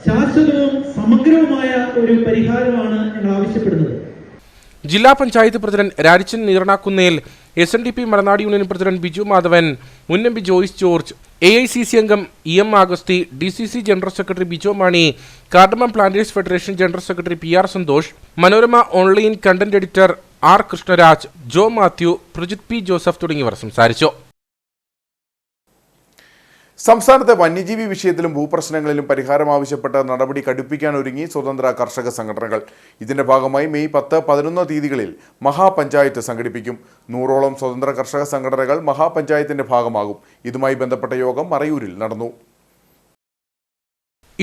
ശാശ്വതവും സമഗ്രവുമായ ഒരു പരിഹാരമാണ് ഞങ്ങൾ ആവശ്യപ്പെടുന്നത്. ജില്ലാ panchayat president Rarichan Neernakunnel, SNDP Malanad union president Biju Madhavan, മുൻ MP ജോയിസ് ജോർജ്, AICC അംഗം EM Augusthy, DCC general secretary Bijo Mani, cardamom planters federation general secretary PR Santhosh, Manorama online content editor R Krishnaraj, Jo Mathew, Prajith P Joseph തുടങ്ങിയവർ സംസാരിച്ചു. സംസ്ഥാനത്തെ വന്യജീവി വിഷയത്തിലും ഭൂപ്രശ്നങ്ങളിലും പരിഹാരം ആവശ്യപ്പെട്ട നടപടി കടുപ്പിക്കാനൊരുങ്ങി സ്വതന്ത്ര കർഷക സംഘടനകൾ. ഇതിന്റെ ഭാഗമായി മെയ് 10, 11 തീയതികളിൽ മഹാപഞ്ചായത്ത് സംഘടിപ്പിക്കും. 100ഓളം സ്വതന്ത്ര കർഷക സംഘടനകൾ മഹാപഞ്ചായത്തിന്റെ ഭാഗമാകും. ഇതുമായി ബന്ധപ്പെട്ട യോഗം മറയൂരിൽ നടന്നു.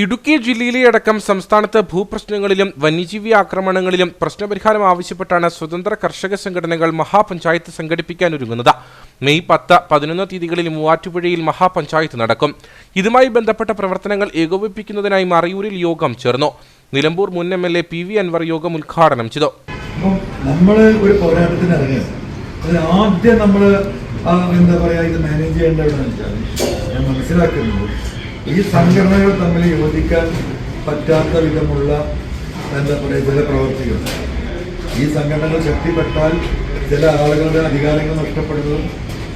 ഇടുക്കി ജില്ലയിലെ അടക്കം സംസ്ഥാനത്ത് ഭൂപ്രശ്നങ്ങളിലും വന്യജീവി ആക്രമണങ്ങളിലും പ്രശ്നപരിഹാരം ആവശ്യപ്പെട്ടാണ് സ്വതന്ത്ര കർഷക സംഘടനകൾ മഹാപഞ്ചായത്ത് സംഘടിപ്പിക്കാനൊരുങ്ങുന്നത്. മെയ് 10, 11 തീയതികളിൽ മൂവാറ്റുപുഴയിൽ മഹാപഞ്ചായത്ത് നടക്കും. ഇതുമായി ബന്ധപ്പെട്ട പ്രവർത്തനങ്ങൾ ഏകോപിപ്പിക്കുന്നതിനായി മറയൂരിൽ യോഗം ചേർന്നു. നിലമ്പൂർ മുൻ MLA PV അൻവർ യോഗം ഉദ്ഘാടനം ചെയ്തു. നമ്മൾ ഒരു പോരാട്ടത്തിന് ഇറങ്ങിയത് അതിൽ ആദ്യം നമ്മൾ എന്താ പറയുക ഇത് മാനേജ് ചെയ്യേണ്ടതെന്ന് വെച്ചാൽ ഞാൻ മനസ്സിലാക്കുന്നത് ഈ സംഘടനകൾ തമ്മിൽ യോജിക്കാൻ പറ്റാത്ത വിധമുള്ള എന്താ പറയുക ചില പ്രവർത്തികൾ. ഈ സംഘടനകൾ ശക്തിപ്പെട്ടാൽ ചില ആളുകളുടെ അധികാരങ്ങൾ നഷ്ടപ്പെടുന്നതും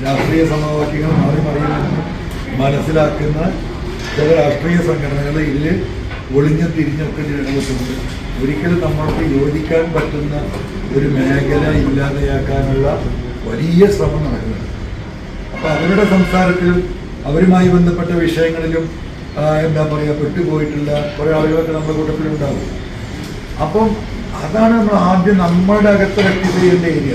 രാഷ്ട്രീയ സമവാക്യങ്ങൾ മാറി മറിയുമെന്ന് മനസ്സിലാക്കുന്ന ചില രാഷ്ട്രീയ സംഘടനകൾ ഇതിൽ ഒളിഞ്ഞും തിരിഞ്ഞൊക്കെ നിലനിൽക്കുന്നുണ്ട്. ഒരിക്കലും നമ്മൾക്ക് യോജിക്കാൻ പറ്റുന്ന ഒരു മേഖല ഇല്ലാതെയാക്കാനുള്ള വലിയ ശ്രമം നടക്കുന്നുണ്ട്. അപ്പോൾ അവരുടെ സംസാരത്തിലും അവരുമായി ബന്ധപ്പെട്ട വിഷയങ്ങളിലും എന്താ പറയുക പെട്ടുപോയിട്ടുള്ള കുറേ ആളുകളൊക്കെ നമ്മുടെ കൂട്ടത്തിലുണ്ടാകും. അപ്പം അതാണ് നമ്മൾ ആദ്യം നമ്മുടെ അകത്ത് റെക്ടിഫൈ ചെയ്യേണ്ട ഏരിയ.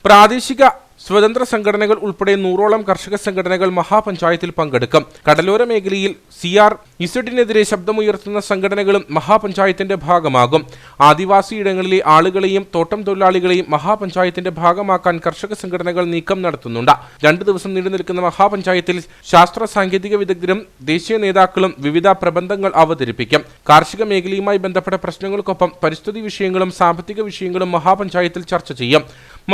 പ്രാദേശിക സ്വതന്ത്ര സംഘടനകൾ ഉൾപ്പെടെ 100ഓളം കർഷക സംഘടനകൾ മഹാപഞ്ചായത്തിൽ പങ്കെടുക്കും. കടലോര മേഖലയിൽ CRZ-നെതിരെ ശബ്ദമുയർത്തുന്ന സംഘടനകളും മഹാപഞ്ചായത്തിന്റെ ഭാഗമാകും. ആദിവാസി ഇടങ്ങളിലെ ആളുകളെയും തോട്ടം തൊഴിലാളികളെയും മഹാപഞ്ചായത്തിന്റെ ഭാഗമാക്കാൻ കർഷക സംഘടനകൾ നീക്കം നടത്തുന്നുണ്ട്. 2 ദിവസം നീണ്ടു നിൽക്കുന്ന മഹാപഞ്ചായത്തിൽ ശാസ്ത്ര സാങ്കേതിക വിദഗ്ധരും ദേശീയ നേതാക്കളും വിവിധ പ്രബന്ധങ്ങൾ അവതരിപ്പിക്കും. കാർഷിക മേഖലയുമായി ബന്ധപ്പെട്ട പ്രശ്നങ്ങൾക്കൊപ്പം പരിസ്ഥിതി വിഷയങ്ങളും സാമ്പത്തിക വിഷയങ്ങളും മഹാപഞ്ചായത്തിൽ ചർച്ച ചെയ്യും.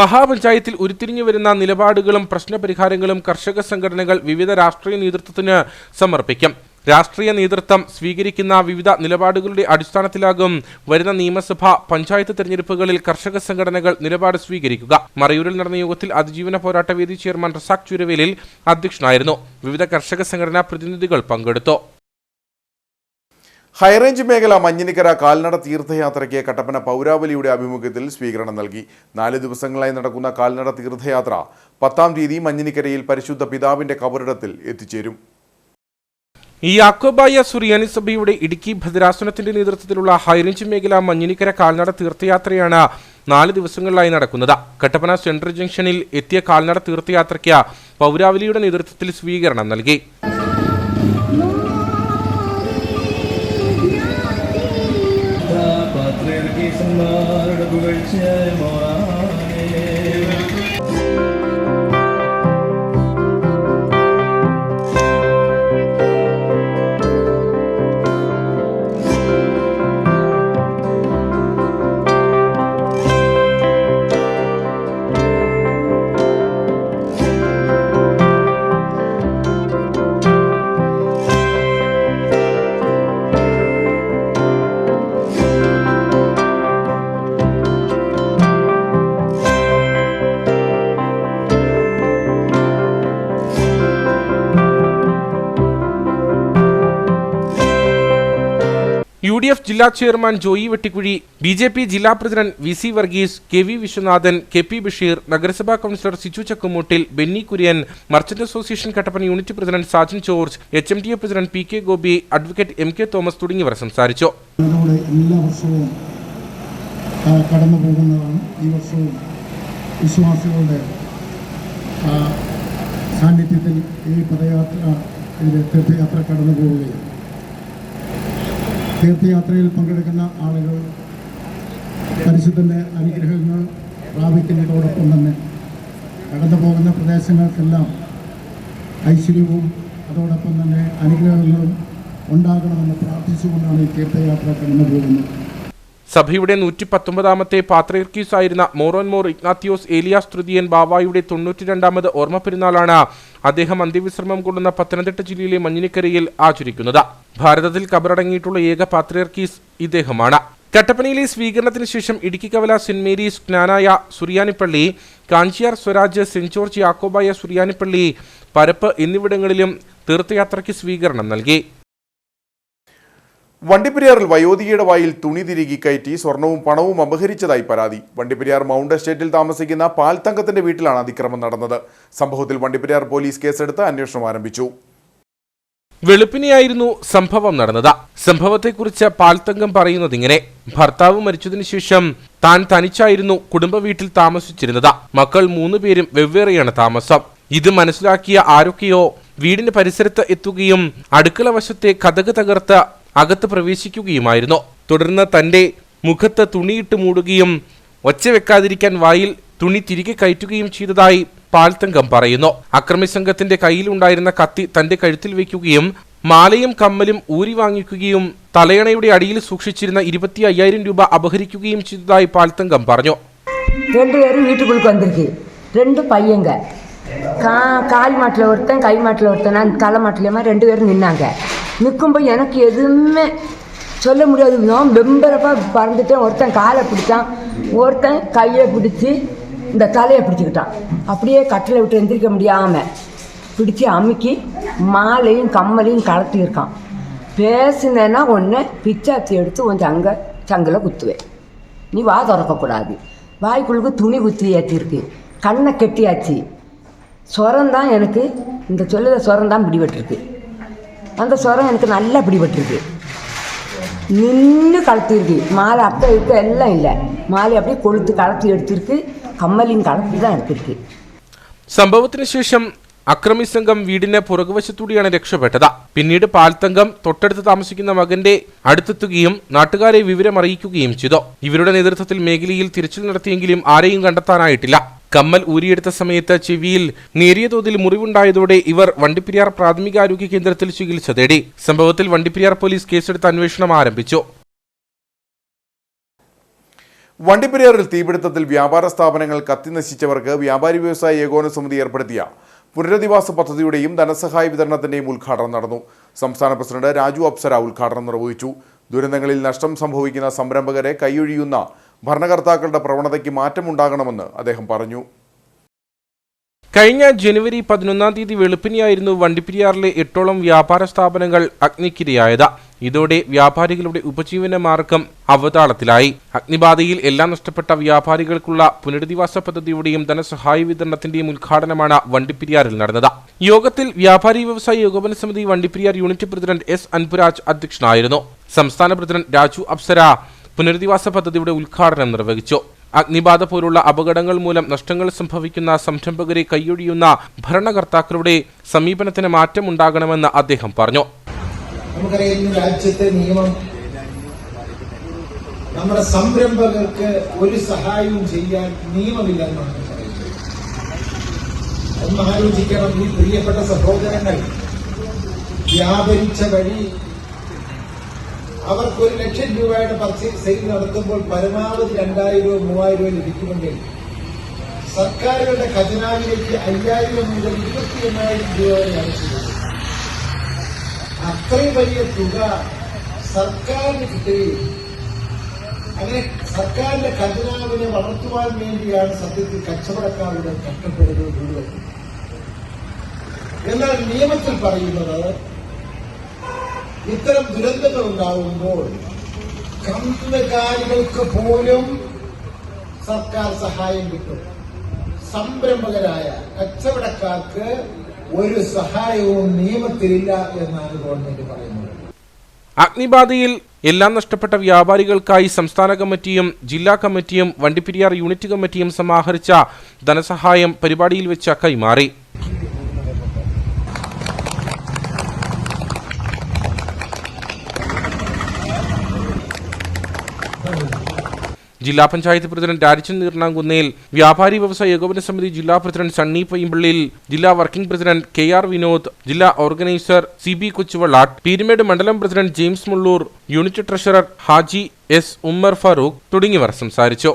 മഹാപഞ്ചായത്തിൽ ഉരുത്തിരിഞ്ഞു വരുന്ന നിലപാടുകളും പ്രശ്നപരിഹാരങ്ങളും കർഷക സംഘടനകൾ വിവിധ രാഷ്ട്രീയ നേതൃത്വത്തിന് സമർപ്പിക്കും. രാഷ്ട്രീയ നേതൃത്വം സ്വീകരിക്കുന്ന വിവിധ നിലപാടുകളുടെ അടിസ്ഥാനത്തിലാകും വരുന്ന നിയമസഭ, പഞ്ചായത്ത് തെരഞ്ഞെടുപ്പുകളിൽ കർഷക സംഘടനകൾ നിലപാട് സ്വീകരിക്കുക. മറയൂരിൽ നടന്ന യോഗത്തിൽ അതിജീവന പോരാട്ട വേദി ചെയർമാൻ റസാഖ് ചുരവേലിൽ അധ്യക്ഷനായിരുന്നു. വിവിധ കർഷക സംഘടനാ പ്രതിനിധികൾ പങ്കെടുത്തു. ഹൈറേഞ്ച് മേഖല മഞ്ഞിനിക്കര കാൽനട തീർത്ഥയാത്രയ്ക്ക് കട്ടപ്പന പൗരാവലിയുടെ ആഭിമുഖ്യത്തിൽ സ്വീകരണം നൽകി. 4 ദിവസങ്ങളായി നടക്കുന്ന കാൽനട തീർത്ഥയാത്ര 10-ാം തീയതി മഞ്ഞിനിക്കരയിൽ പരിശുദ്ധ പിതാവിന്റെ കബറിടത്തിൽ എത്തിച്ചേരും. യാക്കോബായ സുറിയാനി സഭയുടെ ഇടുക്കി ഭദ്രാസനത്തിന്റെ നേതൃത്വത്തിലുള്ള ഹൈറേഞ്ച് മേഖല മഞ്ഞിനിക്കര കാൽനട തീർത്ഥയാത്രയാണ് 4 ദിവസങ്ങളിലായി നടക്കുന്നത്. കട്ടപ്പന സെൻട്രൽ ജംഗ്ഷനിൽ എത്തിയ കാൽനട തീർത്ഥയാത്രയ്ക്ക് പൗരാവലിയുടെ നേതൃത്വത്തിൽ സ്വീകരണം നൽകി. UDF ജില്ലാ ചെയർമാൻ ജോയി വെട്ടിക്കുഴി, BJP ജില്ലാ president VC Varghese, KV Viswanathan, KP Basheer, നഗരസഭാ councillor Sichu Chakkumoottil, Benny Kurian, merchant association Kattappana unit president Sajan George, HMDA president PK Gopi, advocate MK Thomas തുടങ്ങിയവർ സംസാരിച്ചു. എല്ലാ വർഷവും കടന്നു പോകുന്നതാണ്. ഈ വർഷവും വിശ്വാസികളുടെ സാന്നിധ്യത്തിൽ ഈ തീർത്ഥയാത്ര കടന്നു പോവുകയും തീർത്ഥയാത്രയിൽ പങ്കെടുക്കുന്ന ആളുകൾ പരിശുദ്ധൻ്റെ അനുഗ്രഹങ്ങൾ പ്രാപിക്കുന്നതോടൊപ്പം തന്നെ കടന്നു പോകുന്ന പ്രദേശങ്ങൾക്കെല്ലാം ഐശ്വര്യവും അതോടൊപ്പം തന്നെ അനുഗ്രഹങ്ങളും ഉണ്ടാകണമെന്ന് പ്രാർത്ഥിച്ചുകൊണ്ടാണ് ഈ തീർത്ഥയാത്ര കടന്നു പോകുന്നത്. സഭയുടെ 119ാമത്തെ പാത്രിയർക്കീസ് ആയിരുന്ന മോറോൻമോർ ഇഗ്നാത്തിയോസ് ഏലിയാസ് തൃതീയൻ ബാവായുടെ 92ാമത് ഓർമ്മ പെരുന്നാളാണ് അദ്ദേഹം അന്ത്യവിശ്രമം കൊള്ളുന്ന പത്തനംതിട്ട ജില്ലയിലെ മഞ്ഞിനിക്കരയിൽ ആചരിക്കുന്നത്. ഭാരതത്തിൽ കബറടങ്ങിയിട്ടുള്ള ഏക പാത്രിയർക്കീസ് ഇദ്ദേഹമാണ്. കട്ടപ്പനയിലെ സ്വീകരണത്തിന് ശേഷം ഇടുക്കി കവല സെന്റ് മേരീസ് ജ്ഞാനായ സുറിയാനിപ്പള്ളി, കാഞ്ചിയാർ സ്വരാജ്, സെന്റ് ജോർജ് യാക്കോബായ സുറിയാനിപ്പള്ളി, പരപ്പ് എന്നിവിടങ്ങളിലും തീർത്ഥയാത്രയ്ക്ക് സ്വീകരണം നൽകി. വണ്ടിപ്പെരിയാറിൽ വയോധികയുടെ വായിൽ തുണി തിരികെ കയറ്റി സ്വർണവും പണവും അപഹരിച്ചതായി പരാതി. വണ്ടിപ്പെരിയാർ മൗണ്ട് എസ്റ്റേറ്റിൽ താമസിക്കുന്ന പാൽത്തങ്കത്തിന്റെ വീട്ടിലാണ് അതിക്രമം നടന്നത്. സംഭവത്തിൽ വണ്ടിപ്പെരിയാർ പോലീസ് കേസെടുത്ത് അന്വേഷണം ആരംഭിച്ചു. വെളുപ്പിനെയായിരുന്നു സംഭവം നടന്നത്. സംഭവത്തെക്കുറിച്ച് പാൽത്തങ്കം പറയുന്നതിങ്ങനെ: ഭർത്താവ് മരിച്ചതിനു ശേഷം താൻ തനിച്ചായിരുന്നു കുടുംബ വീട്ടിൽ താമസിച്ചിരുന്നത്. മക്കൾ 3 പേരും വെവ്വേറെയാണ് താമസം. ഇത് മനസ്സിലാക്കിയ ആരൊക്കെയോ വീടിന് പരിസരത്ത് എത്തുകയും അടുക്കള വശത്തെ കതക് തകർത്ത് അകത്ത് പ്രവേശിക്കുകയുമായിരുന്നു. തുടർന്ന് തന്റെ മുഖത്ത് തുണിയിട്ട് മൂടുകയും ഒച്ച വെക്കാതിരിക്കാൻ വായിൽ തുണി തിരികെ കയറ്റുകയും ചെയ്തതായി പാൽത്തങ്കം പറയുന്നു. അക്രമി സംഘത്തിന്റെ കയ്യിലുണ്ടായിരുന്ന കത്തി തന്റെ കഴുത്തിൽ വയ്ക്കുകയും മാലയും കമ്മലും ഊരി വാങ്ങിക്കുകയും തലയണയുടെ അടിയിൽ സൂക്ഷിച്ചിരുന്ന 25,000 രൂപ അപഹരിക്കുകയും ചെയ്തതായി പാൽത്തങ്കം പറഞ്ഞു. 2 பேரும் வீட்டுக்குள்ளுக்கு வந்திருக்கு. 2 பையங்க, கால் மாட்டில் ஒருத்தன், கை மாட்டில் ஒருத்தன், நான் தலை மாட்டிலேயுமா 2 பேரும் நின்னாங்க. நிற்கும்போது எனக்கு எதுவுமே சொல்ல முடியாது. நான் வெம்பரப்பாக பறந்துட்டேன். ஒருத்தன் காலை பிடிச்சான், ஒருத்தன் கையை பிடிச்சி இந்த தலையை பிடிச்சிக்கிட்டான். அப்படியே கட்டில் விட்டு எந்திரிக்க முடியாமல் பிடிச்சி அமுக்கி மாலையும் கம்மலையும் கலட்டியிருக்கான். பேசினேன்னா ஒன்று பிச்சாச்சி எடுத்து கொஞ்சம் அங்கே சங்கில் குத்துவேன். நீ வா திறக்கக்கூடாது. வாய்க்குள்ளுக்கு துணி குத்தி ஏற்றிருக்கு. கண்ணை கெட்டியாச்சு. சொரந்தான் எனக்கு இந்த சொல்லுத சொரந்தான் பிடிபட்டிருக்கு. அந்த சொரம் எனக்கு நல்லா பிடிபட்டிருக்கு. நின்று கலத்திருக்கு. மாலை அக்கா இருக்க எல்லாம் இல்லை. மாலை அப்படியே கொளுத்து கலத்தி எடுத்திருக்கு. കമ്മലിയും കളത്തി தான் എടുത്തിരിക്കും. സംഭവത്തിന് ശേഷം അക്രമി സംഘം വീടിന് പുറകുവശത്തൂടെയാണ് രക്ഷപ്പെട്ടത്. പിന്നീട് പാൽത്തങ്കം തൊട്ടടുത്ത് താമസിക്കുന്ന മകന്റെ അടുത്തെത്തുകയും നാട്ടുകാരെ വിവരമറിയിക്കുകയും ചെയ്തു. ഇവരുടെ നേതൃത്വത്തിൽ മേഖലയിൽ തിരച്ചിൽ നടത്തിയെങ്കിലും ആരെയും കണ്ടെത്താനായിട്ടില്ല. കമ്മൽ ഊരിയെടുത്ത സമയത്ത് ചെവിയിൽ നേരിയ തോതിൽ മുറിവുണ്ടായതോടെ ഇവർ വണ്ടിപ്പെരിയാർ പ്രാഥമികാരോഗ്യ കേന്ദ്രത്തിൽ ചികിത്സ തേടി. സംഭവത്തിൽ വണ്ടിപ്പെരിയാർ പോലീസ് കേസെടുത്ത് അന്വേഷണം ആരംഭിച്ചു. വണ്ടിപ്പെരിയാറിൽ തീപിടുത്തത്തിൽ വ്യാപാര സ്ഥാപനങ്ങൾ കത്തിനശിച്ചവർക്ക് വ്യാപാരി വ്യവസായ ഏകോപന സമിതി ഏർപ്പെടുത്തിയ പുനരധിവാസ പദ്ധതിയുടെയും ധനസഹായ വിതരണത്തിന്റെയും ഉദ്ഘാടനം നടന്നു. സംസ്ഥാന പ്രസിഡന്റ് രാജു അപ്സര ഉദ്ഘാടനം നിർവഹിച്ചു. ദുരന്തങ്ങളിൽ നഷ്ടം സംഭവിക്കുന്ന സംരംഭകരെ കൈയൊഴിയുന്ന ഭരണകർത്താക്കളുടെ പ്രവണതയ്ക്ക് മാറ്റമുണ്ടാകണമെന്ന് അദ്ദേഹം പറഞ്ഞു. കഴിഞ്ഞ ജനുവരി 11 വെളുപ്പിനെയായിരുന്നു വണ്ടിപ്പെരിയാറിലെ 8ഓളം വ്യാപാര സ്ഥാപനങ്ങൾ അഗ്നിക്കിരയായത്. ഇതോടെ വ്യാപാരികളുടെ ഉപജീവന മാർഗം അവതാളത്തിലായി. അഗ്നിബാധയിൽ എല്ലാം നഷ്ടപ്പെട്ട വ്യാപാരികൾക്കുള്ള പുനരധിവാസ പദ്ധതിയുടെയും ധനസഹായ വിതരണത്തിന്റെയും ഉദ്ഘാടനമാണ് വണ്ടിപ്പെരിയാറിൽ നടന്നത്. യോഗത്തിൽ വ്യാപാരി വ്യവസായ ഏകോപന സമിതി Vandiperiyar unit president S Anpuraj അധ്യക്ഷനായിരുന്നു. സംസ്ഥാന പ്രസിഡന്റ് രാജു അപ്സര പുനരധിവാസ പദ്ധതിയുടെ ഉദ്ഘാടനം നിർവഹിച്ചു. അഗ്നിബാധ പോലുള്ള അപകടങ്ങൾ മൂലം നഷ്ടങ്ങൾ സംഭവിക്കുന്ന സംരംഭകരെ കൈയൊഴിയുന്ന ഭരണകർത്താക്കളുടെ സമീപനത്തിന് മാറ്റമുണ്ടാകണമെന്ന് അദ്ദേഹം പറഞ്ഞു. നമുക്കറിയാം, രാജ്യത്തെ നിയമം നമ്മുടെ സംരംഭകർക്ക് ഒരു സഹായവും ചെയ്യാൻ നിയമമില്ലെന്നാണ് പറയുന്നത്. ഒന്ന് ആലോചിക്കണം, ഈ പ്രിയപ്പെട്ട സഹോദരങ്ങൾ വ്യാപരിച്ച വഴി അവർക്ക് 1 ലക്ഷം രൂപയുടെ സെയിൽ നടത്തുമ്പോൾ പരമാവധി 2000 3000 ലഭിക്കുമെങ്കിൽ സർക്കാരുകളുടെ ഖജനാവിലേക്ക് 5000 മുതൽ 28000 രൂപ വരെയാണ് ചെയ്യുന്നത്. അത്രയും വലിയ തുക സർക്കാരിന് കിട്ടുകയും അങ്ങനെ സർക്കാരിന്റെ ഖജനാവിനെ വളർത്തുവാൻ വേണ്ടിയാണ് സത്യത്തിൽ കച്ചവടക്കാരുടെ കഷ്ടപ്പെടുന്നത് കൂടുതൽ. എന്നാൽ നിയമത്തിൽ പറയുന്നത് ഇത്തരം ദുരന്തങ്ങൾ ഉണ്ടാകുമ്പോൾ കന്നുകാലികൾക്ക് പോലും സർക്കാർ സഹായം കിട്ടും. സംരംഭകരായ കച്ചവടക്കാർക്ക് ഒരു സഹായവും നിയമത്തിലില്ല എന്നാണ് ഗവൺമെന്റ് പറയുന്നത്. അഗ്നിബാധയിൽ എല്ലാം നഷ്ടപ്പെട്ട വ്യാപാരികൾക്കായി സംസ്ഥാന കമ്മിറ്റിയും ജില്ലാ കമ്മിറ്റിയും വണ്ടിപ്പെരിയാർ യൂണിറ്റ് കമ്മിറ്റിയും സമാഹരിച്ച ധനസഹായം പരിപാടിയിൽ വെച്ച് കൈമാറി. ജില്ലാ പഞ്ചായത്ത് പ്രസിഡന്റ് രാജൻ നീർണാങ്കുന്നേൽ, വ്യാപാരി വ്യവസായ ഏകോപന സമിതി ജില്ലാ പ്രസിഡന്റ് സണ്ണി പയ്യമ്പള്ളിയിൽ, ജില്ലാ വർക്കിംഗ് പ്രസിഡന്റ് KR വിനോദ്, ജില്ലാ ഓർഗനൈസർ CB കൊച്ചുവള്ളാട്ട്, പീരുമേട് മണ്ഡലം president James Mulloor, unit treasurer Haji S Ummer Farooq തുടങ്ങിയവർ സംസാരിച്ചു.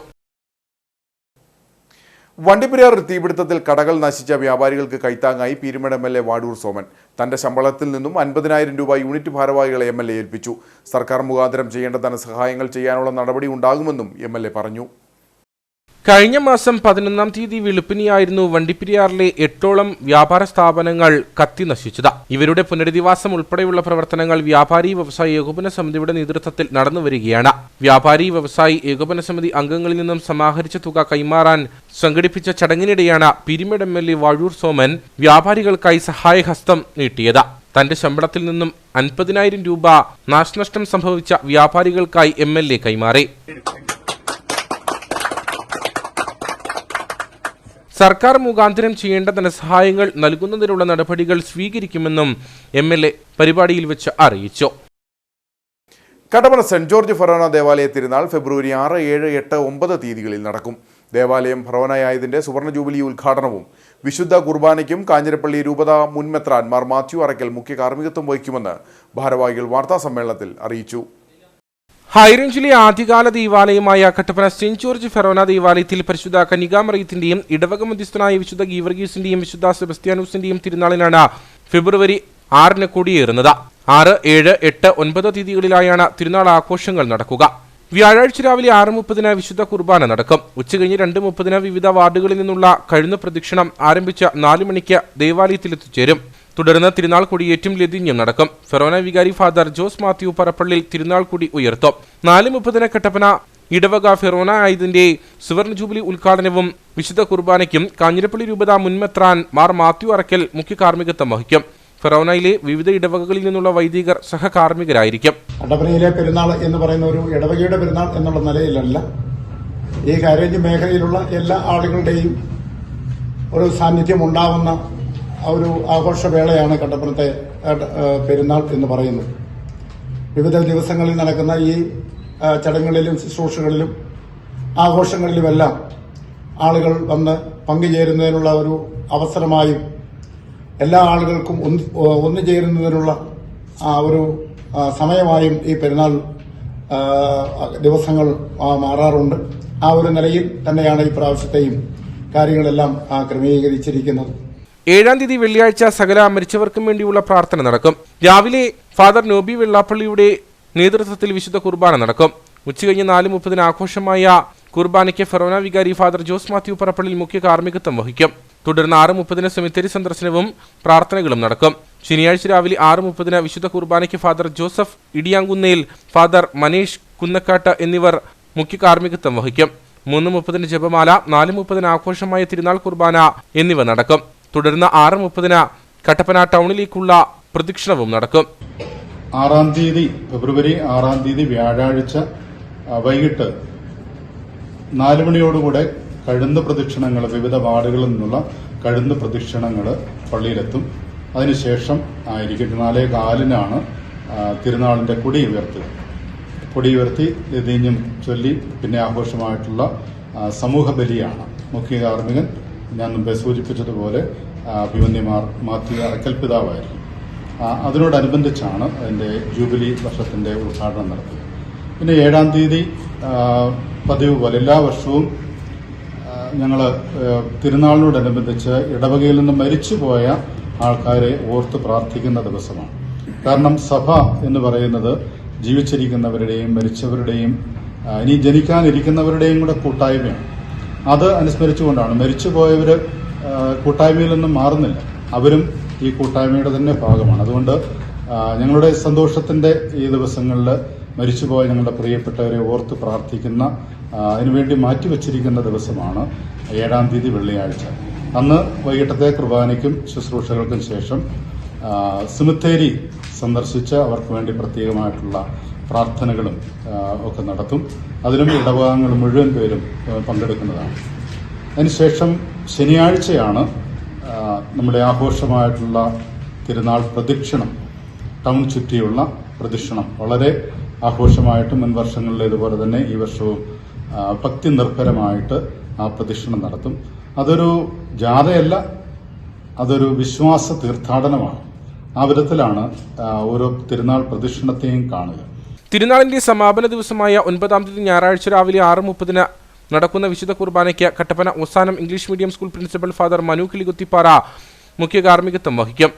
വണ്ടിപ്പെരിയാർ തീപിടുത്തത്തിൽ കടകൾ നശിച്ച വ്യാപാരികൾക്ക് കൈത്താങ്ങായി പീരുമേട് MLA വാടൂർ സോമൻ തന്റെ ശമ്പളത്തിൽ നിന്നും 50,000 രൂപ യൂണിറ്റ് ഭാരവാഹികളെ MLA ഏൽപ്പിച്ചു. സർക്കാർ മുഖാന്തരം ചെയ്യേണ്ട ധനസഹായങ്ങൾ ചെയ്യാനുള്ള നടപടി ഉണ്ടാകുമെന്നും MLA പറഞ്ഞു. കഴിഞ്ഞ മാസം 11 വെളുപ്പിനെയായിരുന്നു വണ്ടിപ്പെരിയാറിലെ 8ഓളം വ്യാപാര സ്ഥാപനങ്ങൾ കത്തി നശിച്ചത്. ഇവരുടെ പുനരധിവാസം ഉൾപ്പെടെയുള്ള പ്രവർത്തനങ്ങൾ വ്യാപാരി വ്യവസായ ഏകോപന സമിതിയുടെ നേതൃത്വത്തിൽ നടന്നുവരികയാണ്. വ്യാപാരി വ്യവസായി ഏകോപന സമിതി അംഗങ്ങളിൽ നിന്നും സമാഹരിച്ച തുക കൈമാറാൻ സംഘടിപ്പിച്ച ചടങ്ങിനിടെയാണ് പീരുമേട് MLA വാഴൂർ സോമൻ വ്യാപാരികൾക്കായി സഹായഹസ്തം നീട്ടിയത്. തന്റെ ശമ്പളത്തിൽ നിന്നും 50,000 രൂപ നാശനഷ്ടം സംഭവിച്ച വ്യാപാരികൾക്കായി MLA കൈമാറി. സർക്കാർ മുഖാന്തരം ചെയ്യേണ്ട ധനസഹായങ്ങൾ നൽകുന്നതിനുള്ള നടപടികൾ സ്വീകരിക്കുമെന്നും MLA പരിപാടിയിൽ വെച്ച് അറിയിച്ചു. കട്ടപ്പന സെന്റ് ജോർജ് ഫെറോന ദേവാലയ തിരുനാൾ ഫെബ്രുവരി 6, 7, 8, 9 തീയതികളിൽ നടക്കും. ദേവാലയം ഫെറോനയായതിന്റെ സുവർണ ജൂബിലി ഉദ്ഘാടനവും വിശുദ്ധ കുർബാനയ്ക്കും കാഞ്ഞിരപ്പള്ളി രൂപത മുൻ മെത്രാൻ മാർ മാത്യു അറയ്ക്കൽ മുഖ്യ കാർമ്മികത്വം വഹിക്കുമെന്ന് ഭാരവാഹികൾ വാർത്താസമ്മേളനത്തിൽ അറിയിച്ചു. ഹൈറേഞ്ചിലെ ആദ്യകാല ദേവാലയമായ കട്ടപ്പന സെന്റ് ജോർജ് ഫെറോന ദേവാലയത്തിൽ പരിശുദ്ധ കന്യകാമറിയത്തിന്റെയും ഇടവക മധ്യസ്ഥനായ വിശുദ്ധ ഗീവർഗീസിന്റെയും വിശുദ്ധ സെബസ്ത്യാനൂസിന്റെയും തിരുനാളിനാണ് ഫെബ്രുവരി 6 കൊടിയേറുന്നത്. 6, 7, 8, 9 തീയതികളിലായാണ് തിരുനാൾ ആഘോഷങ്ങൾ നടക്കുക. വ്യാഴാഴ്ച രാവിലെ 6:30 വിശുദ്ധ കുർബാന നടക്കും. ഉച്ചകഴിഞ്ഞ് 2:30 വിവിധ വാർഡുകളിൽ നിന്നുള്ള കഴുന്ന പ്രദക്ഷിണം ആരംഭിച്ച 4 മണിക്ക് ദേവാലയത്തിൽ എത്തിച്ചേരും. തുടർന്ന് തിരുനാൾ കൊടിയേറ്റും ലതിന്യം നടക്കും. ഫെറോന വികാരി ഫാദർ ജോസ് മാത്യു പറപ്പള്ളിൽ തിരുനാൾ കൊടി ഉയർത്തും. 4:30 കട്ടപ്പന ഇടവക ഫെറോന ആയതിന്റെ സുവർണ ജൂബിലി ഉദ്ഘാടനവും വിശുദ്ധ കുർബാനയ്ക്കും കാഞ്ഞിരപ്പള്ളി രൂപത മുൻമെത്രാൻ മാർ മാത്യു അറയ്ക്കൽ മുഖ്യ കാർമ്മികത്വം വഹിക്കും. ഫെറോനയിലെ വിവിധ ഇടവകകളിൽ നിന്നുള്ള വൈദികർ സഹകാർമ്മികരായിരിക്കും. കട്ടപ്പനയിലെ പെരുന്നാൾ എന്ന് പറയുന്ന ഒരു ഇടവകയുടെ പെരുന്നാൾ എന്നുള്ള നിലയിലല്ല, ഈ ഹൈറേഞ്ച് മേഖലയിലുള്ള എല്ലാ ആളുകളുടെയും ഒരു സാന്നിധ്യം ഉണ്ടാവുന്ന ഒരു ആഘോഷവേളയാണ് കട്ടപ്പനത്തെ പെരുന്നാൾ എന്ന് പറയുന്നത്. വിവിധ ദിവസങ്ങളിൽ നടക്കുന്ന ഈ ചടങ്ങുകളിലും ശുശ്രൂഷകളിലും ആഘോഷങ്ങളിലുമെല്ലാം ആളുകൾ വന്ന് പങ്കുചേരുന്നതിനുള്ള ഒരു അവസരമായും എല്ലാ ആളുകൾക്കും ഒന്നുചേരുന്നതിനുള്ള ഒരു സമയമായും ഈ പെരുന്നാൾ ദിവസങ്ങൾ മാറാറുണ്ട്. ആ ഒരു നിലയിൽ തന്നെയാണ് ഈ പ്രാവശ്യത്തെയും കാര്യങ്ങളെല്ലാം ക്രമീകരിച്ചിരിക്കുന്നത്. 7-ാം തീയതി വെള്ളിയാഴ്ച സകല മരിച്ചവർക്കും വേണ്ടിയുള്ള പ്രാർത്ഥന നടക്കും. രാവിലെ ഫാദർ നോബി വെള്ളാപ്പള്ളിയുടെ നേതൃത്വത്തിൽ വിശുദ്ധ കുർബാന നടക്കും. ഉച്ചകഴിഞ്ഞ് 4:30 ആഘോഷമായ കുർബാനയ്ക്ക് ഫെറോന വികാരി ഫാദർ ജോസ് മാത്യു പറപ്പള്ളിൽ മുഖ്യ കാർമ്മികത്വം വഹിക്കും. തുടർന്ന് 6:30 സെമിത്തേരി സന്ദർശനവും പ്രാർത്ഥനകളും നടക്കും. ശനിയാഴ്ച രാവിലെ 6:30 വിശുദ്ധ കുർബാനയ്ക്ക് father Joseph Idiyankunnel, father Manish Kunnakkattu എന്നിവർ മുഖ്യ കാർമ്മികത്വം വഹിക്കും. 3:30 ജപമാല, 4:30 ആഘോഷമായ തിരുനാൾ കുർബാന എന്നിവ നടക്കും. തുടർന്ന് 6:30 കട്ടപ്പന ടൗണിലേക്കുള്ള പ്രദക്ഷിണവും നടക്കും. 6-ാം തീയതി ഫെബ്രുവരി 6-ാം തീയതി വ്യാഴാഴ്ച വൈകിട്ട് 4 മണിയോടുകൂടെ കഴുന്ന് പ്രദക്ഷിണങ്ങൾ, വിവിധ വാർഡുകളിൽ നിന്നുള്ള കഴുന്ന് പ്രദക്ഷിണങ്ങൾ പള്ളിയിലെത്തും. അതിനുശേഷം 4:15 തിരുനാളിൻ്റെ കൊടി ഉയർത്തി ലതീഞ്ഞും ചൊല്ലി പിന്നെ ആഘോഷമായിട്ടുള്ള സമൂഹ ബലിയാണ്. മുഖ്യ കാർമ്മികൻ ഞാൻ മുമ്പേ സൂചിപ്പിച്ചതുപോലെ അഭിമന്യമാർ മാത്യു അറക്കൽ പിതാവായിരിക്കും. അതിനോടനുബന്ധിച്ചാണ് അതിൻ്റെ ജൂബിലി വർഷത്തിൻ്റെ ഉദ്ഘാടനം നടത്തുന്നത്. പിന്നെ 7-ാം തീയതി പതിവ് പോലെ എല്ലാ വർഷവും ഞങ്ങൾ തിരുനാളിനോടനുബന്ധിച്ച് ഇടവകയിൽ നിന്ന് മരിച്ചുപോയ ആൾക്കാരെ ഓർത്ത് പ്രാർത്ഥിക്കുന്ന ദിവസമാണ്. കാരണം സഭ എന്ന് പറയുന്നത് ജീവിച്ചിരിക്കുന്നവരുടെയും മരിച്ചവരുടെയും ഇനി ജനിക്കാനിരിക്കുന്നവരുടെയും കൂടെ കൂട്ടായ്മയാണ്. അത് അനുസ്മരിച്ചുകൊണ്ടാണ്. മരിച്ചുപോയവർ കൂട്ടായ്മയിൽ നിന്നും മാറുന്നില്ല, അവരും ഈ കൂട്ടായ്മയുടെ തന്നെ ഭാഗമാണ്. അതുകൊണ്ട് ഞങ്ങളുടെ സന്തോഷത്തിൻ്റെ ഈ ദിവസങ്ങളിൽ മരിച്ചുപോയ ഞങ്ങളുടെ പ്രിയപ്പെട്ടവരെ ഓർത്ത് പ്രാർത്ഥിക്കുന്ന, അതിനുവേണ്ടി മാറ്റിവെച്ചിരിക്കുന്ന ദിവസമാണ് 7-ാം തീയതി വെള്ളിയാഴ്ച. അന്ന് വൈകിട്ടത്തെ കുർബാനയ്ക്കും ശുശ്രൂഷകൾക്കും ശേഷം സെമിത്തേരി സന്ദർശിച്ച് അവർക്ക് വേണ്ടി പ്രത്യേകമായിട്ടുള്ള പ്രാർത്ഥനകളും ഒക്കെ നടത്തും. അതിലും ഇടവകങ്ങൾ മുഴുവൻ പേരും പങ്കെടുക്കുന്നതാണ്. അതിനുശേഷം ശനിയാഴ്ചയാണ് നമ്മുടെ ആഘോഷമായിട്ടുള്ള തിരുനാൾ പ്രദക്ഷിണം, ടൗൺ ചുറ്റിയുള്ള പ്രദക്ഷിണം. വളരെ ആഘോഷമായിട്ട് മുൻ വർഷങ്ങളിലേതുപോലെ തന്നെ ഈ വർഷവും ഭക്തി നിർഭരമായിട്ട് ആ പ്രദക്ഷിണം നടത്തും. അതൊരു ജാഥയല്ല, അതൊരു വിശ്വാസ തീർത്ഥാടനമാണ്. ആ വിധത്തിലാണ് ഓരോ തിരുനാൾ പ്രദക്ഷിണത്തെയും കാണുക. തിരുനാളിന്റെ സമാപന ദിവസമായ 9-ാം തീയതി ഞായറാഴ്ച രാവിലെ 6:30 നടക്കുന്ന വിശുദ്ധ കുർബാനയ്ക്ക് Kattappana Ozanam English medium school principal father Manu Kilikuthippara മുഖ്യ കാർമ്മികത്വം വഹിക്കും.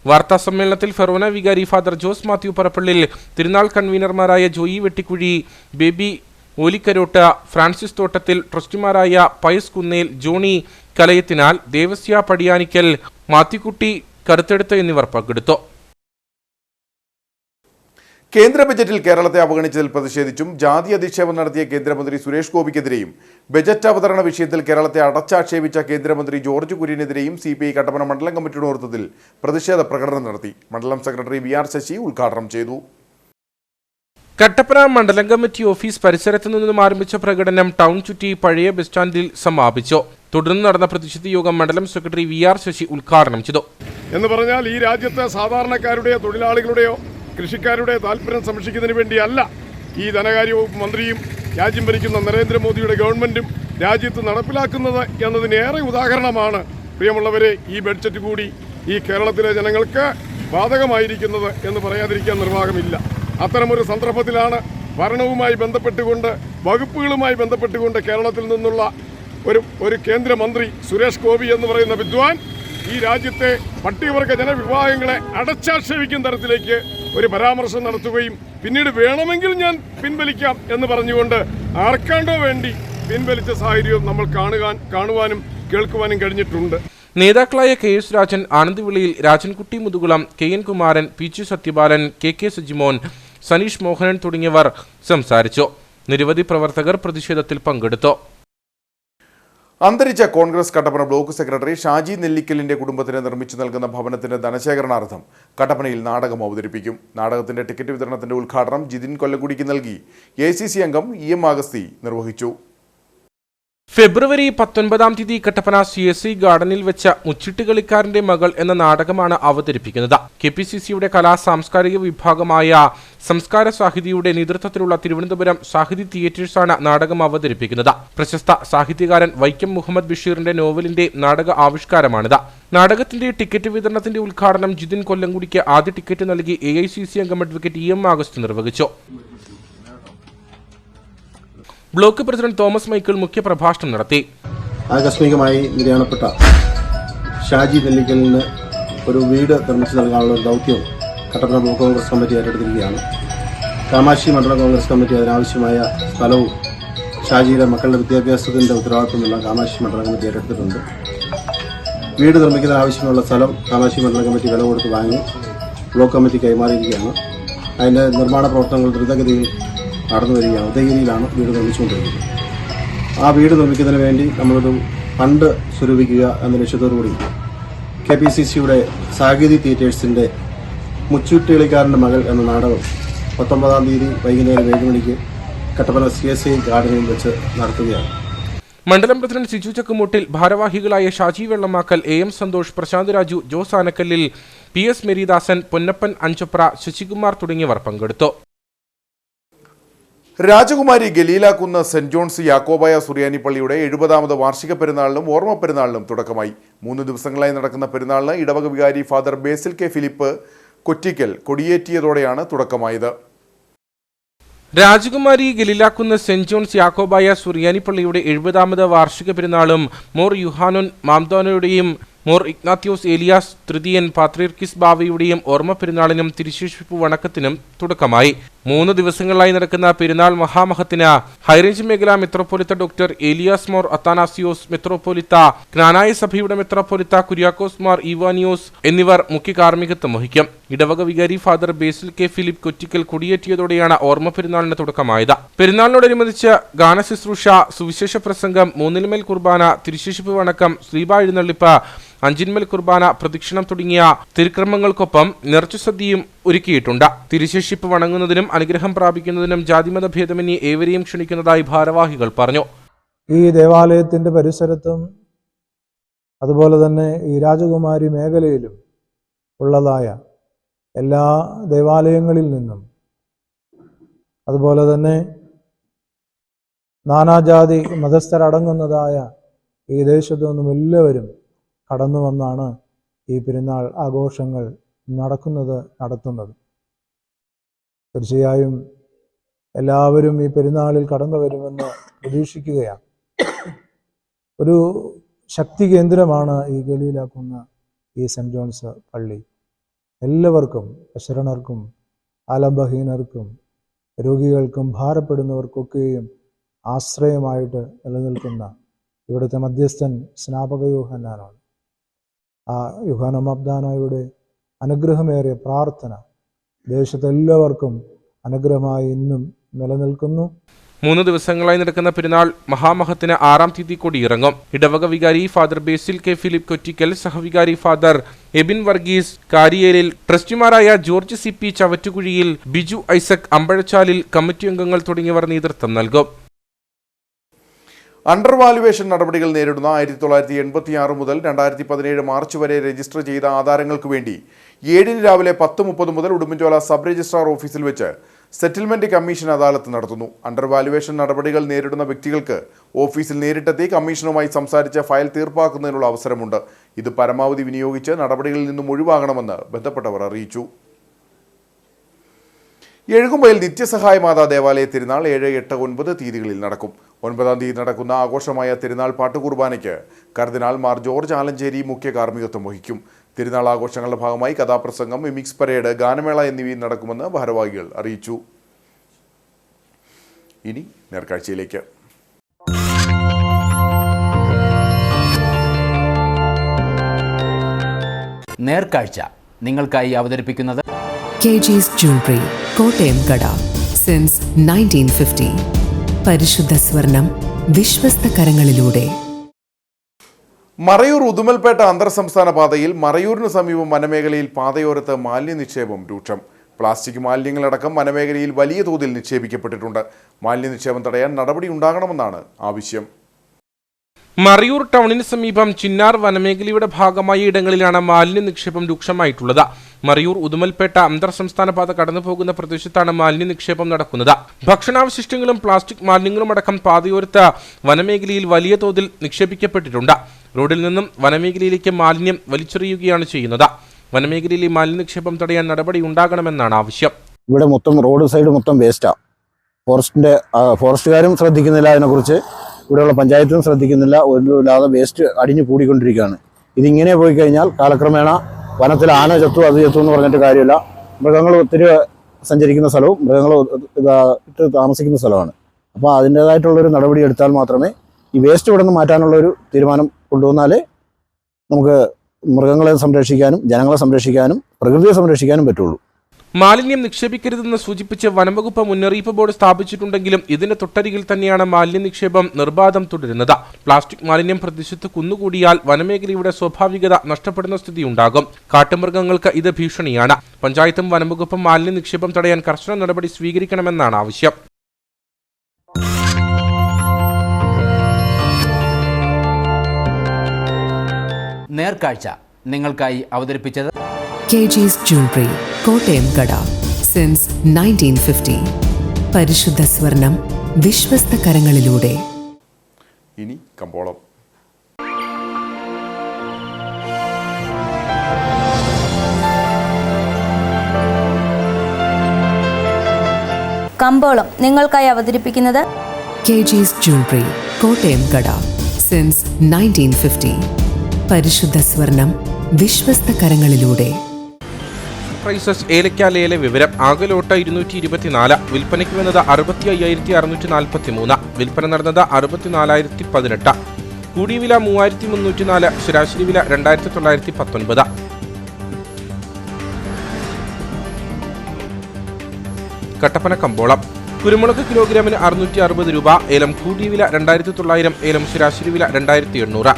വാർത്താ സമ്മേളനത്തിൽ ഫെറോന വികാരി ഫാദർ ജോസ് മാത്യു പറപ്പള്ളിൽ, തിരുനാൾ കൺവീനർമാരായ ജോയി വെട്ടിക്കുഴി, ബേബി ഓലിക്കരോട്ട്, ഫ്രാൻസിസ് തോട്ടത്തിൽ, ട്രസ്റ്റിമാരായ പയസ് കുന്നേൽ, ജോണി കലയത്തിനാൽ, ദേവസ്യ പടിയാനിക്കൽ, മാത്യുക്കുട്ടി കരുത്തെടുത്ത് എന്നിവർ പങ്കെടുത്തു. കേന്ദ്ര ബജറ്റിൽ കേരളത്തെ അവഗണിച്ചതിൽ പ്രതിഷേധിച്ചും ജാതി അധിക്ഷേപം നടത്തിയ കേന്ദ്രമന്ത്രി സുരേഷ് ഗോപിക്കെതിരെയും ബജറ്റ് അവതരണ വിഷയത്തിൽ കേരളത്തെ അടച്ചാക്ഷേപിച്ച കേന്ദ്രമന്ത്രി ജോർജ് കുര്യനെതിരെയും CPI കട്ടപ്പന മണ്ഡലം കമ്മിറ്റിയുടെ നേതൃത്വത്തിൽ പ്രതിഷേധ പ്രകടനം നടത്തി. മണ്ഡലം സെക്രട്ടറി VR ശശി ഉദ്ഘാടനം ചെയ്തു. കട്ടപ്പന മണ്ഡലം കമ്മിറ്റി ഓഫീസ് പരിസരത്തു നിന്നും ആരംഭിച്ച പ്രകടനം ടൗൺ ചുറ്റി പഴയ ബസ് സ്റ്റാൻഡിൽ സമാപിച്ചു. തുടർന്ന് നടന്ന പ്രതിഷേധ യോഗം മണ്ഡലം സെക്രട്ടറി VR ശശി ഉദ്ഘാടനം ചെയ്തു. എന്ന് പറഞ്ഞാൽ ഈ രാജ്യത്തെ സാധാരണക്കാരുടെയോ തൊഴിലാളികളുടെയോ കൃഷിക്കാരുടെ താല്പര്യം സംരക്ഷിക്കുന്നതിന് വേണ്ടിയല്ല ഈ ധനകാര്യ വകുപ്പ് മന്ത്രിയും രാജ്യം ഭരിക്കുന്ന നരേന്ദ്രമോദിയുടെ ഗവൺമെന്റും രാജ്യത്ത് നടപ്പിലാക്കുന്നത് എന്നതിനേറെ ഉദാഹരണമാണ് പ്രിയമുള്ളവരെ ഈ ബഡ്ജറ്റ് കൂടി ഈ കേരളത്തിലെ ജനങ്ങൾക്ക് ബാധകമായിരിക്കുന്നത് എന്ന് പറയാതിരിക്കാൻ നിർവാഹമില്ല. അത്തരമൊരു സന്ദർഭത്തിലാണ് ഭരണവുമായി ബന്ധപ്പെട്ടുകൊണ്ട്, വകുപ്പുകളുമായി ബന്ധപ്പെട്ടുകൊണ്ട് കേരളത്തിൽ നിന്നുള്ള ഒരു കേന്ദ്രമന്ത്രി സുരേഷ് ഗോപി എന്ന് പറയുന്ന വിദ്വാൻ ഈ രാജ്യത്തെ പട്ടികവർഗ ജനവിഭാഗങ്ങളെ അടച്ചാക്ഷേപിക്കുന്ന തരത്തിലേക്ക് ഒരു പരാമർശം നടത്തുകയും പിന്നീട് വേണമെങ്കിൽ ഞാൻ പിൻവലിക്കാം എന്ന് പറഞ്ഞുകൊണ്ട് ആർക്കാണ്ടോ വേണ്ടി പിൻവലിച്ച സാഹചര്യം നമ്മൾ കാണുവാനും കേൾക്കുവാനും കഴിഞ്ഞിട്ടുണ്ട്. നേതാക്കളായ KS Rajan, Anand വിളിയിൽ, Rajankutty Muthukulam, KN Kumaran, PG Sathyapalan, KK Sajimon, Saneesh Mohanan തുടങ്ങിയവർ സംസാരിച്ചു. നിരവധി പ്രവർത്തകർ പ്രതിഷേധത്തിൽ പങ്കെടുത്തു. അന്തരിച്ച കോൺഗ്രസ് കട്ടപ്പന ബ്ലോക്ക് സെക്രട്ടറി ഷാജി നെല്ലിക്കലിന്റെ കുടുംബത്തിന് നിർമ്മിച്ചു നൽകുന്ന ഭവനത്തിന്റെ ധനശേഖരണാർത്ഥം കട്ടപ്പനയിൽ നാടകം അവതരിപ്പിക്കും. നാടകത്തിന്റെ ടിക്കറ്റ് വിതരണത്തിന്റെ ഉദ്ഘാടനം ജിതിൻ കൊല്ലക്കുടിക്ക് നൽകി ACC അംഗം EM ആഗസ്തി നിർവഹിച്ചു. ഫെബ്രുവരി 19-ാം തീയതി കട്ടപ്പന CSI ഗാർഡനിൽ വെച്ച മുച്ചിട്ടുകളിക്കാരന്റെ മകൾ എന്ന നാടകമാണ് അവതരിപ്പിക്കുന്നത്. KPCCയുടെ കലാ സാംസ്കാരിക വിഭാഗമായ സംസ്കാര സാഹിതിയുടെ നേതൃത്വത്തിലുള്ള തിരുവനന്തപുരം സാഹിതി തിയേറ്റേഴ്സാണ് നാടകം അവതരിപ്പിക്കുന്നത്. പ്രശസ്ത സാഹിത്യകാരൻ വൈക്കം മുഹമ്മദ് ബഷീറിന്റെ നോവലിന്റെ നാടക ആവിഷ്കാരമാണിത്. നാടകത്തിന്റെ ടിക്കറ്റ് വിതരണത്തിന്റെ ഉദ്ഘാടനം ജിതിൻ കൊല്ലംകുടിക്ക് ആദ്യ ടിക്കറ്റ് നൽകി AICC അംഗം അഡ്വക്കേറ്റ് EM ആഗസ്തി നിർവഹിച്ചു. ബ്ലോക്ക് പ്രസിഡന്റ് തോമസ് മൈക്കിൾ മുഖ്യപ്രഭാഷണം നടത്തി. ആകസ്മികമായി നിര്യാണപ്പെട്ട ഷാജി നെല്ലിക്കലിന് ഒരു വീട് നിർമ്മിച്ചു നൽകാനുള്ള ദൗത്യം കട്ടപ്പന ബ്ലോക്ക് കോൺഗ്രസ് കമ്മിറ്റി ഏറ്റെടുത്തിരിക്കുകയാണ്. കാമാക്ഷി മണ്ഡലം കോൺഗ്രസ് കമ്മിറ്റി അതിനാവശ്യമായ സ്ഥലവും ഷാജിയുടെ മക്കളുടെ വിദ്യാഭ്യാസത്തിൻ്റെ ഉത്തരവാദിത്വമെല്ലാം കാമാക്ഷി മണ്ഡലം കമ്മിറ്റി ഏറ്റെടുത്തിട്ടുണ്ട്. വീട് നിർമ്മിക്കുന്നതിന് ആവശ്യമുള്ള സ്ഥലം കാമാക്ഷി മണ്ഡലം കമ്മിറ്റി വില കൊടുത്ത് വാങ്ങി ബ്ലോക്ക് കമ്മിറ്റി കൈമാറിയിരിക്കുകയാണ്. അതിൻ്റെ നിർമ്മാണ പ്രവർത്തനങ്ങൾ ദ്രുതഗതിയിൽ നടന്നു വരികയാണ്. ഉദയഗിരിയിലാണ് വീട് നിർമ്മിച്ചുകൊണ്ടിരിക്കുന്നത്. ആ വീട് നിർമ്മിക്കുന്നതിന് വേണ്ടി നമ്മളൊരു ഫണ്ട് സ്വരൂപിക്കുക എന്ന ലക്ഷ്യത്തോടുകൂടി KPCCയുടെ സാഹിതി തിയേറ്റേഴ്സിൻ്റെ മുച്ചൂട്ടുകളിക്കാരൻ്റെ മകൾ എന്ന നാടകം 19-ാം തീയതി വൈകുന്നേരം 7 മണിക്ക് കട്ടപ്പന CSI ഗാർഡനിൽ വെച്ച് നടത്തുകയാണ്. മണ്ഡലം പ്രസിഡന്റ് സിജു ചക്കുമൂട്ടിൽ, ഭാരവാഹികളായ ഷാജി വെള്ളമാക്കൽ, AM സന്തോഷ്, പ്രശാന്ത് രാജു, ജോസ് ആനക്കല്ലിൽ, PS മേരിദാസൻ, പൊന്നപ്പൻ അഞ്ചപ്ര, ശശികുമാർ തുടങ്ങിയവർ പങ്കെടുത്തു. രാജകുമാരി ഗലീലാക്കുന്ന് സെന്റ് ജോൺസ് യാക്കോബായ സുറിയാനി പള്ളിയുടെ 70ാമത് വാർഷിക പെരുന്നാളിനും ഓർമ്മ പെരുന്നാളിനും തുടക്കമായി. 3 ദിവസങ്ങളായി നടക്കുന്ന പെരുന്നാളിന് ഇടവക വികാരി father Basil K Philip Kottikkal കൊടിയേറ്റിയതോടെയാണ് തുടക്കമായത്. രാജകുമാരി ഗലീലാക്കുന്ന് സെന്റ് ജോൺസ് യാക്കോബായ സുറിയാനി പള്ളിയുടെ 70ാമത് വാർഷിക പെരുന്നാളും മോർ യുഹാനോൻ മാംദോനയുടെയും മോർ ഇഗ്നാത്യോസ് ഏലിയാസ് തൃതീയൻ പാത്രീർക്കിസ് ബാവയുടെയും ഓർമ്മ പെരുന്നാളിനും തിരുശേഷിപ്പ് വണക്കത്തിനും തുടക്കമായി. 3 ദിവസങ്ങളിലായി നടക്കുന്ന പെരുന്നാൾ മഹാമഹത്തിന് ഹൈറേഞ്ച് മേഖല മെത്രോപ്പൊലിത്ത ഡോക്ടർ ഏലിയാസ് മോർ അത്താനാസിയോസ് മെത്രോപ്പൊലിത്ത, ജ്ഞാനായ സഭയുടെ മെത്രോപ്പൊലിത്ത കുര്യാക്കോസ് മാർ ഇവാനിയോസ് എന്നിവർ മുഖ്യ കാർമ്മികത്വം വഹിക്കും. ഇടവക വികാരി father Basil K Philip Kottikkal കൊടിയേറ്റിയതോടെയാണ് ഓർമ്മ പെരുന്നാളിന് തുടക്കമായത്. പെരുന്നാളിനോടനുബന്ധിച്ച് ഗാനശുശ്രൂഷ, സുവിശേഷ പ്രസംഗം, 3-ന്മേൽ കുർബാന, തിരുശേഷിപ്പ് വണക്കം, ശ്രീബ എഴുന്നള്ളിപ്പ്, 5-ന്മേൽ കുർബാന, പ്രദക്ഷിണം തുടങ്ങിയ തിരുക്രമങ്ങൾക്കൊപ്പം നിറച്ചുസദ്യയും ഒരുക്കിയിട്ടുണ്ട്. തിരുശേഷിപ്പ് വണങ്ങുന്നതിനും അനുഗ്രഹം പ്രാപിക്കുന്നതിനും ജാതിമത ഭേദമന്യേ ഏവരെയും ക്ഷണിക്കുന്നതായി ഭാരവാഹികൾ പറഞ്ഞു. ഈ ദേവാലയത്തിൻ്റെ പരിസരത്തും അതുപോലെ തന്നെ ഈ രാജകുമാരി മേഖലയിലും ഉള്ളതായ എല്ലാ ദേവാലയങ്ങളിൽ നിന്നും അതുപോലെ തന്നെ നാനാജാതി മതസ്ഥരടങ്ങുന്നതായ ഈ ദേശത്തു നിന്നും എല്ലാവരും കടന്നു വന്നാണ് ഈ പെരുന്നാൾ ആഘോഷങ്ങൾ നടത്തുന്നത്. തീർച്ചയായും എല്ലാവരും ഈ പെരുന്നാളിൽ കടന്നു വരുമെന്ന് പ്രതീക്ഷിക്കുകയാണ്. ഒരു ശക്തി കേന്ദ്രമാണ് ഈ ഗലീലാക്കുന്ന ഈ സെന്റ് ജോൺസ് പള്ളി. എല്ലാവർക്കും, അശരണർക്കും ആലംബഹീനർക്കും രോഗികൾക്കും ഭാരപ്പെടുന്നവർക്കൊക്കെയും ആശ്രയമായിട്ട് നിലനിൽക്കുന്ന ഇവിടുത്തെ മധ്യസ്ഥൻ സ്നാപക യോഹന്നാനാണ്. ആ യോഹന്നാൻ മബ്ദാനായുടെ അനുഗ്രഹമേറിയ പ്രാർത്ഥന ദേശത്തെല്ലാവർക്കും അനുഗ്രഹമായി ഇന്നും നിലനിൽക്കുന്നു. 3 ദിവസങ്ങളായി നടക്കുന്ന പെരുന്നാൾ മഹാമഹത്തിന് 6-ാം തീയതി കൊടിയിറങ്ങും. ഇടവക വികാരി father Basil K Philip Kottikkal, സഹവികാരി ഫാദർ എബിൻ വർഗീസ് കാരിയേലിൽ, ട്രസ്റ്റിമാരായ George CP Chavattukuzhiyil, Biju Isaac Ambazhachalil, committee അംഗങ്ങൾ തുടങ്ങിയവർ നേതൃത്വം നൽകും. അണ്ടർ വാല്യുവേഷൻ നടപടികൾ നേരിടുന്ന 1986 മുതൽ 2017 മാർച്ച് വരെ രജിസ്റ്റർ ചെയ്ത ആധാരങ്ങൾക്ക് വേണ്ടി 7 രാവിലെ 10:30 മുതൽ ഉടുമ്പൻചോല സബ് രജിസ്ട്രാർ ഓഫീസിൽ വെച്ച് സെറ്റിൽമെന്റ് കമ്മീഷൻ അദാലത്ത് നടത്തുന്നു. അണ്ടർ വാല്യുവേഷൻ നടപടികൾ നേരിടുന്ന വ്യക്തികൾക്ക് ഓഫീസിൽ നേരിട്ടെത്തി കമ്മീഷനുമായി സംസാരിച്ച് ഫയൽ തീർപ്പാക്കുന്നതിനുള്ള അവസരമുണ്ട്. ഇത് പരമാവധി വിനിയോഗിച്ച് നടപടികളിൽ നിന്നും ഒഴിവാകണമെന്ന് ബന്ധപ്പെട്ടവർ അറിയിച്ചു. എഴുകുമ്പയിൽ നിത്യസഹായ മാതാ ദേവാലയ തിരുനാൾ 7, 8, 9 തീയതികളിൽ നടക്കും. 9-ാം തീയതി നടക്കുന്ന ആഘോഷമായ തിരുനാൾ പാട്ടുകുർബാനയ്ക്ക് കർദിനാൾ മാർ ജോർജ് ആലഞ്ചേരി മുഖ്യ കാർമ്മികത്വം വഹിക്കും. തിരുനാൾ ആഘോഷങ്ങളുടെ ഭാഗമായി കഥാപ്രസംഗം, മിമിക്സ് പരേഡ്, ഗാനമേള എന്നിവയും നടക്കുമെന്ന് ഭാരവാഹികൾ അറിയിച്ചു. ഇനി നേർക്കാഴ്ചയിലേക്ക്. നേർക്കാഴ്ച നിങ്ങൾക്കായി അവതരിപ്പിക്കുന്നത് KG's Jewelry, കോട്ടയം കട. സിൻസ് 1950. പരിശുദ്ധ സ്വർണം വിശ്വസ്ത കരങ്ങളിലൂടെ. മറയൂർ ഉദുമൽപേട്ട അന്തർ സംസ്ഥാന പാതയിൽ മറയൂരിന് സമീപം വനമേഖലയിൽ പാതയോരത്ത് മാലിന്യ നിക്ഷേപം രൂക്ഷം. പ്ലാസ്റ്റിക് മാലിന്യങ്ങളടക്കം വനമേഖലയിൽ വലിയ തോതിൽ നിക്ഷേപിക്കപ്പെട്ടിട്ടുണ്ട്. മാലിന്യ നിക്ഷേപം തടയാൻ നടപടി ഉണ്ടാകണമെന്നാണ് ആവശ്യം. മറയൂർ ടൗണിന് സമീപം ചിന്നാർ വനമേഖലയുടെ ഭാഗമായ ഇടങ്ങളിലാണ് മാലിന്യ നിക്ഷേപം രൂക്ഷമായിട്ടുള്ളത്. മറയൂർ ഉദുമൽപേട്ട അന്തർ സംസ്ഥാന പാത കടന്നുപോകുന്ന പ്രദേശത്താണ് മാലിന്യ നിക്ഷേപം നടക്കുന്നത്. ഭക്ഷണാവശിഷ്ടങ്ങളും പ്ലാസ്റ്റിക് മാലിന്യങ്ങളും അടക്കം പാതയോരത്ത് വനമേഖലയിൽ വലിയ തോതിൽ നിക്ഷേപിക്കപ്പെട്ടിട്ടുണ്ട്. റോഡിൽ നിന്നും വനമേഖലയിലേക്ക് മാലിന്യം വലിച്ചെറിയുകയാണ് ചെയ്യുന്നത്. വനമേഖലയിലെ മാലിന്യ നിക്ഷേപം തടയാൻ നടപടി ഉണ്ടാകണമെന്നാണ് ആവശ്യം. ഇവിടെ മൊത്തം റോഡ് സൈഡ് മൊത്തം വേസ്റ്റാണ്. ഫോറസ്റ്റുകാരും ശ്രദ്ധിക്കുന്നില്ല, അതിനെക്കുറിച്ച് ഇവിടെയുള്ള പഞ്ചായത്തും ശ്രദ്ധിക്കുന്നില്ല. ഒന്നുമില്ലാതെ വേസ്റ്റ് അടിഞ്ഞു കൂടിക്കൊണ്ടിരിക്കുകയാണ്. ഇതിങ്ങനെ പോയി കഴിഞ്ഞാൽ കാലക്രമേണ വനത്തിൽ ആന ചത്തു അത് ചത്തു എന്ന് പറഞ്ഞിട്ട് കാര്യമില്ല. മൃഗങ്ങൾ ഒത്തിരി സഞ്ചരിക്കുന്ന സ്ഥലവും മൃഗങ്ങൾ ഇട്ട് താമസിക്കുന്ന സ്ഥലമാണ്. അപ്പോൾ അതിൻ്റേതായിട്ടുള്ളൊരു നടപടി എടുത്താൽ മാത്രമേ ഈ വേസ്റ്റ് ഇവിടെ നിന്ന് മാറ്റാനുള്ളൊരു തീരുമാനം കൊണ്ടുവന്നാലേ നമുക്ക് മൃഗങ്ങളെ സംരക്ഷിക്കാനും ജനങ്ങളെ സംരക്ഷിക്കാനും പ്രകൃതിയെ സംരക്ഷിക്കാനും പറ്റുള്ളൂ. മാലിന്യം നിക്ഷേപിക്കരുതെന്ന് സൂചിപ്പിച്ച് വനംവകുപ്പ് മുന്നറിയിപ്പ് ബോർഡ് സ്ഥാപിച്ചിട്ടുണ്ടെങ്കിലും ഇതിന് തൊട്ടരികിൽ തന്നെയാണ് മാലിന്യ നിക്ഷേപം നിർബാധം തുടരുന്നത്. പ്ലാസ്റ്റിക് മാലിന്യം പ്രദേശത്ത് കുന്നുകൂടിയാൽ വനമേഖലയുടെ സ്വാഭാവികത നഷ്ടപ്പെടുന്ന സ്ഥിതിയുണ്ടാകും. കാട്ടുമൃഗങ്ങൾക്ക് ഇത് ഭീഷണിയാണ്. പഞ്ചായത്തും വനംവകുപ്പും മാലിന്യ നിക്ഷേപം തടയാൻ കർശന നടപടി സ്വീകരിക്കണമെന്നാണ് ആവശ്യം. നേർക്കാഴ്ച നിങ്ങൾക്കായി അവതരിപ്പിച്ചത് KG's Jewelry, കോട്ടയം കട. സിൻസ് 1950. പരിശുദ്ധ സ്വർണം വിശ്വസ്ത കരങ്ങളിലൂടെ. ഇനി കമ്പോളം. കമ്പോളം നിങ്ങൾക്കായി അവതരിപ്പിക്കുന്നത് KG's Jewelry, കോട്ടയം കട. സിൻസ് 1950. പരിശുദ്ധ സ്വർണം വിശ്വസ്ത കരങ്ങളിലൂടെ. പ്രൈസസ് ഏലക്കാലയിലെ വിവരം. ആകലോട്ട് 224, വിൽപ്പനയ്ക്ക് വന്നത് 65,643, വിൽപ്പന നടന്നത് 64,018, കൂടിയ വില 3,304, ശരാശരി വില 2,919. കട്ടപ്പന കമ്പോളം. കുരുമുളക് കിലോഗ്രാമിന് 660 രൂപ, ഏലം കൂടിയ വില 2,900, ഏലം ശരാശരി വില 2,800.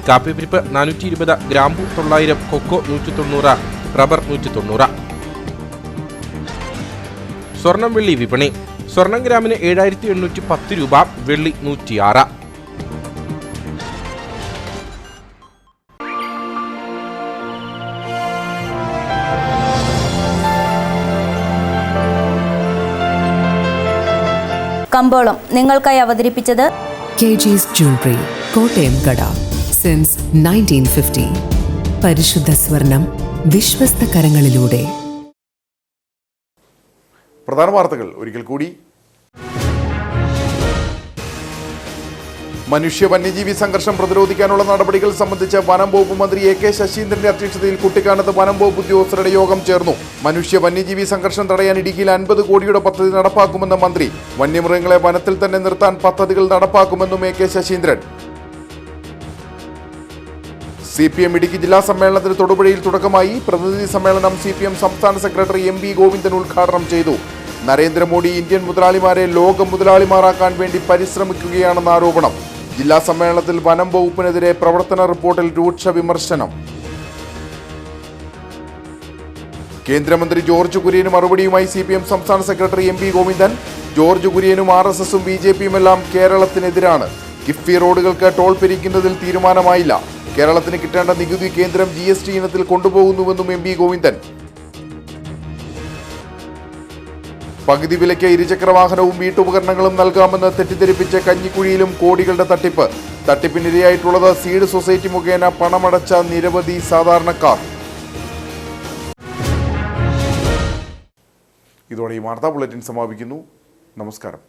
കാപ്പിപ്പരിപ്പ് 420, ഗ്രാമ്പു 900, കൊക്കോ 190, റബ്ബർ 190. സ്വർണം വെള്ളി വിപണി. സ്വർണം ഗ്രാമിന് 7,810 രൂപ, വെള്ളി 106. കമ്പോളം നിങ്ങൾക്കായി അവതരിപ്പിച്ചത് KG's Jewelry, കോട്ടയം കട. സിൻസ് 1950. പരിശുദ്ധ സ്വർണം വിശ്വസ്ത കരങ്ങളിലൂടെ. പ്രധാന വാർത്തകൾ ഒരിക്കൽ കൂടി. മനുഷ്യ വന്യജീവി സംഘർഷം പ്രതിരോധിക്കാനുള്ള നടപടികൾ സംബന്ധിച്ച് വനം വകുപ്പ് മന്ത്രി AK ശശീന്ദ്രന്റെ അധ്യക്ഷതയിൽ കുട്ടിക്കാനത്ത് വനം വകുപ്പ് ഉദ്യോഗസ്ഥരുടെ യോഗം ചേർന്നു. മനുഷ്യ വന്യജീവി സംഘർഷം തടയാൻ ഇടുക്കിയിൽ 50 കോടിയുടെ പദ്ധതി നടപ്പാക്കുമെന്ന് മന്ത്രി. വന്യമൃഗങ്ങളെ വനത്തിൽ തന്നെ നിർത്താൻ പദ്ധതികൾ നടപ്പാക്കുമെന്നും AK ശശീന്ദ്രൻ. CPM ഇടുക്കി ജില്ലാ സമ്മേളനത്തിന് തൊടുപുഴയിൽ തുടക്കമായി. പ്രതിനിധി സമ്മേളനം CPM സംസ്ഥാന സെക്രട്ടറി MB ഗോവിന്ദൻ ഉദ്ഘാടനം ചെയ്തു. നരേന്ദ്രമോദി ഇന്ത്യൻ മുതലാളിമാരെ ലോക മുതലാളിമാരാക്കാൻ വേണ്ടി പരിശ്രമിക്കുകയാണെന്ന ആരോപണം. ജില്ലാ സമ്മേളനത്തിൽ വനം വകുപ്പിനെതിരെ പ്രവർത്തന റിപ്പോർട്ടിൽ രൂക്ഷ വിമർശനം. കേന്ദ്രമന്ത്രി ജോർജ് കുര്യന് മറുപടിയുമായി CPM സംസ്ഥാന സെക്രട്ടറി MB ഗോവിന്ദൻ. ജോർജ് കുര്യനും RSSും BJPയും എല്ലാം കേരളത്തിനെതിരാണ്. കിഫ്ബി റോഡുകൾക്ക് ടോൾ പിരിക്കുന്നതിൽ തീരുമാനമായില്ല. കേരളത്തിന് കിട്ടേണ്ട നികുതി കേന്ദ്രം GST ഇനത്തിൽ കൊണ്ടുപോകുന്നുവെന്നും MB ഗോവിന്ദൻ. പകുതി വിലയ്ക്ക് ഇരുചക്ര വാഹനവും വീട്ടുപകരണങ്ങളും നൽകാമെന്ന് തെറ്റിദ്ധരിപ്പിച്ച കഞ്ഞിക്കുഴിയിലും കോടികളുടെ തട്ടിപ്പ്. തട്ടിപ്പിനിരയായിട്ടുള്ളത് സീഡ് സൊസൈറ്റി മുഖേന പണമടച്ച നിരവധി സാധാരണക്കാർ. ഇതോടെ ഈ വാർത്താ ബുള്ളറ്റിൻ സമാപിക്കുന്നു. നമസ്കാരം.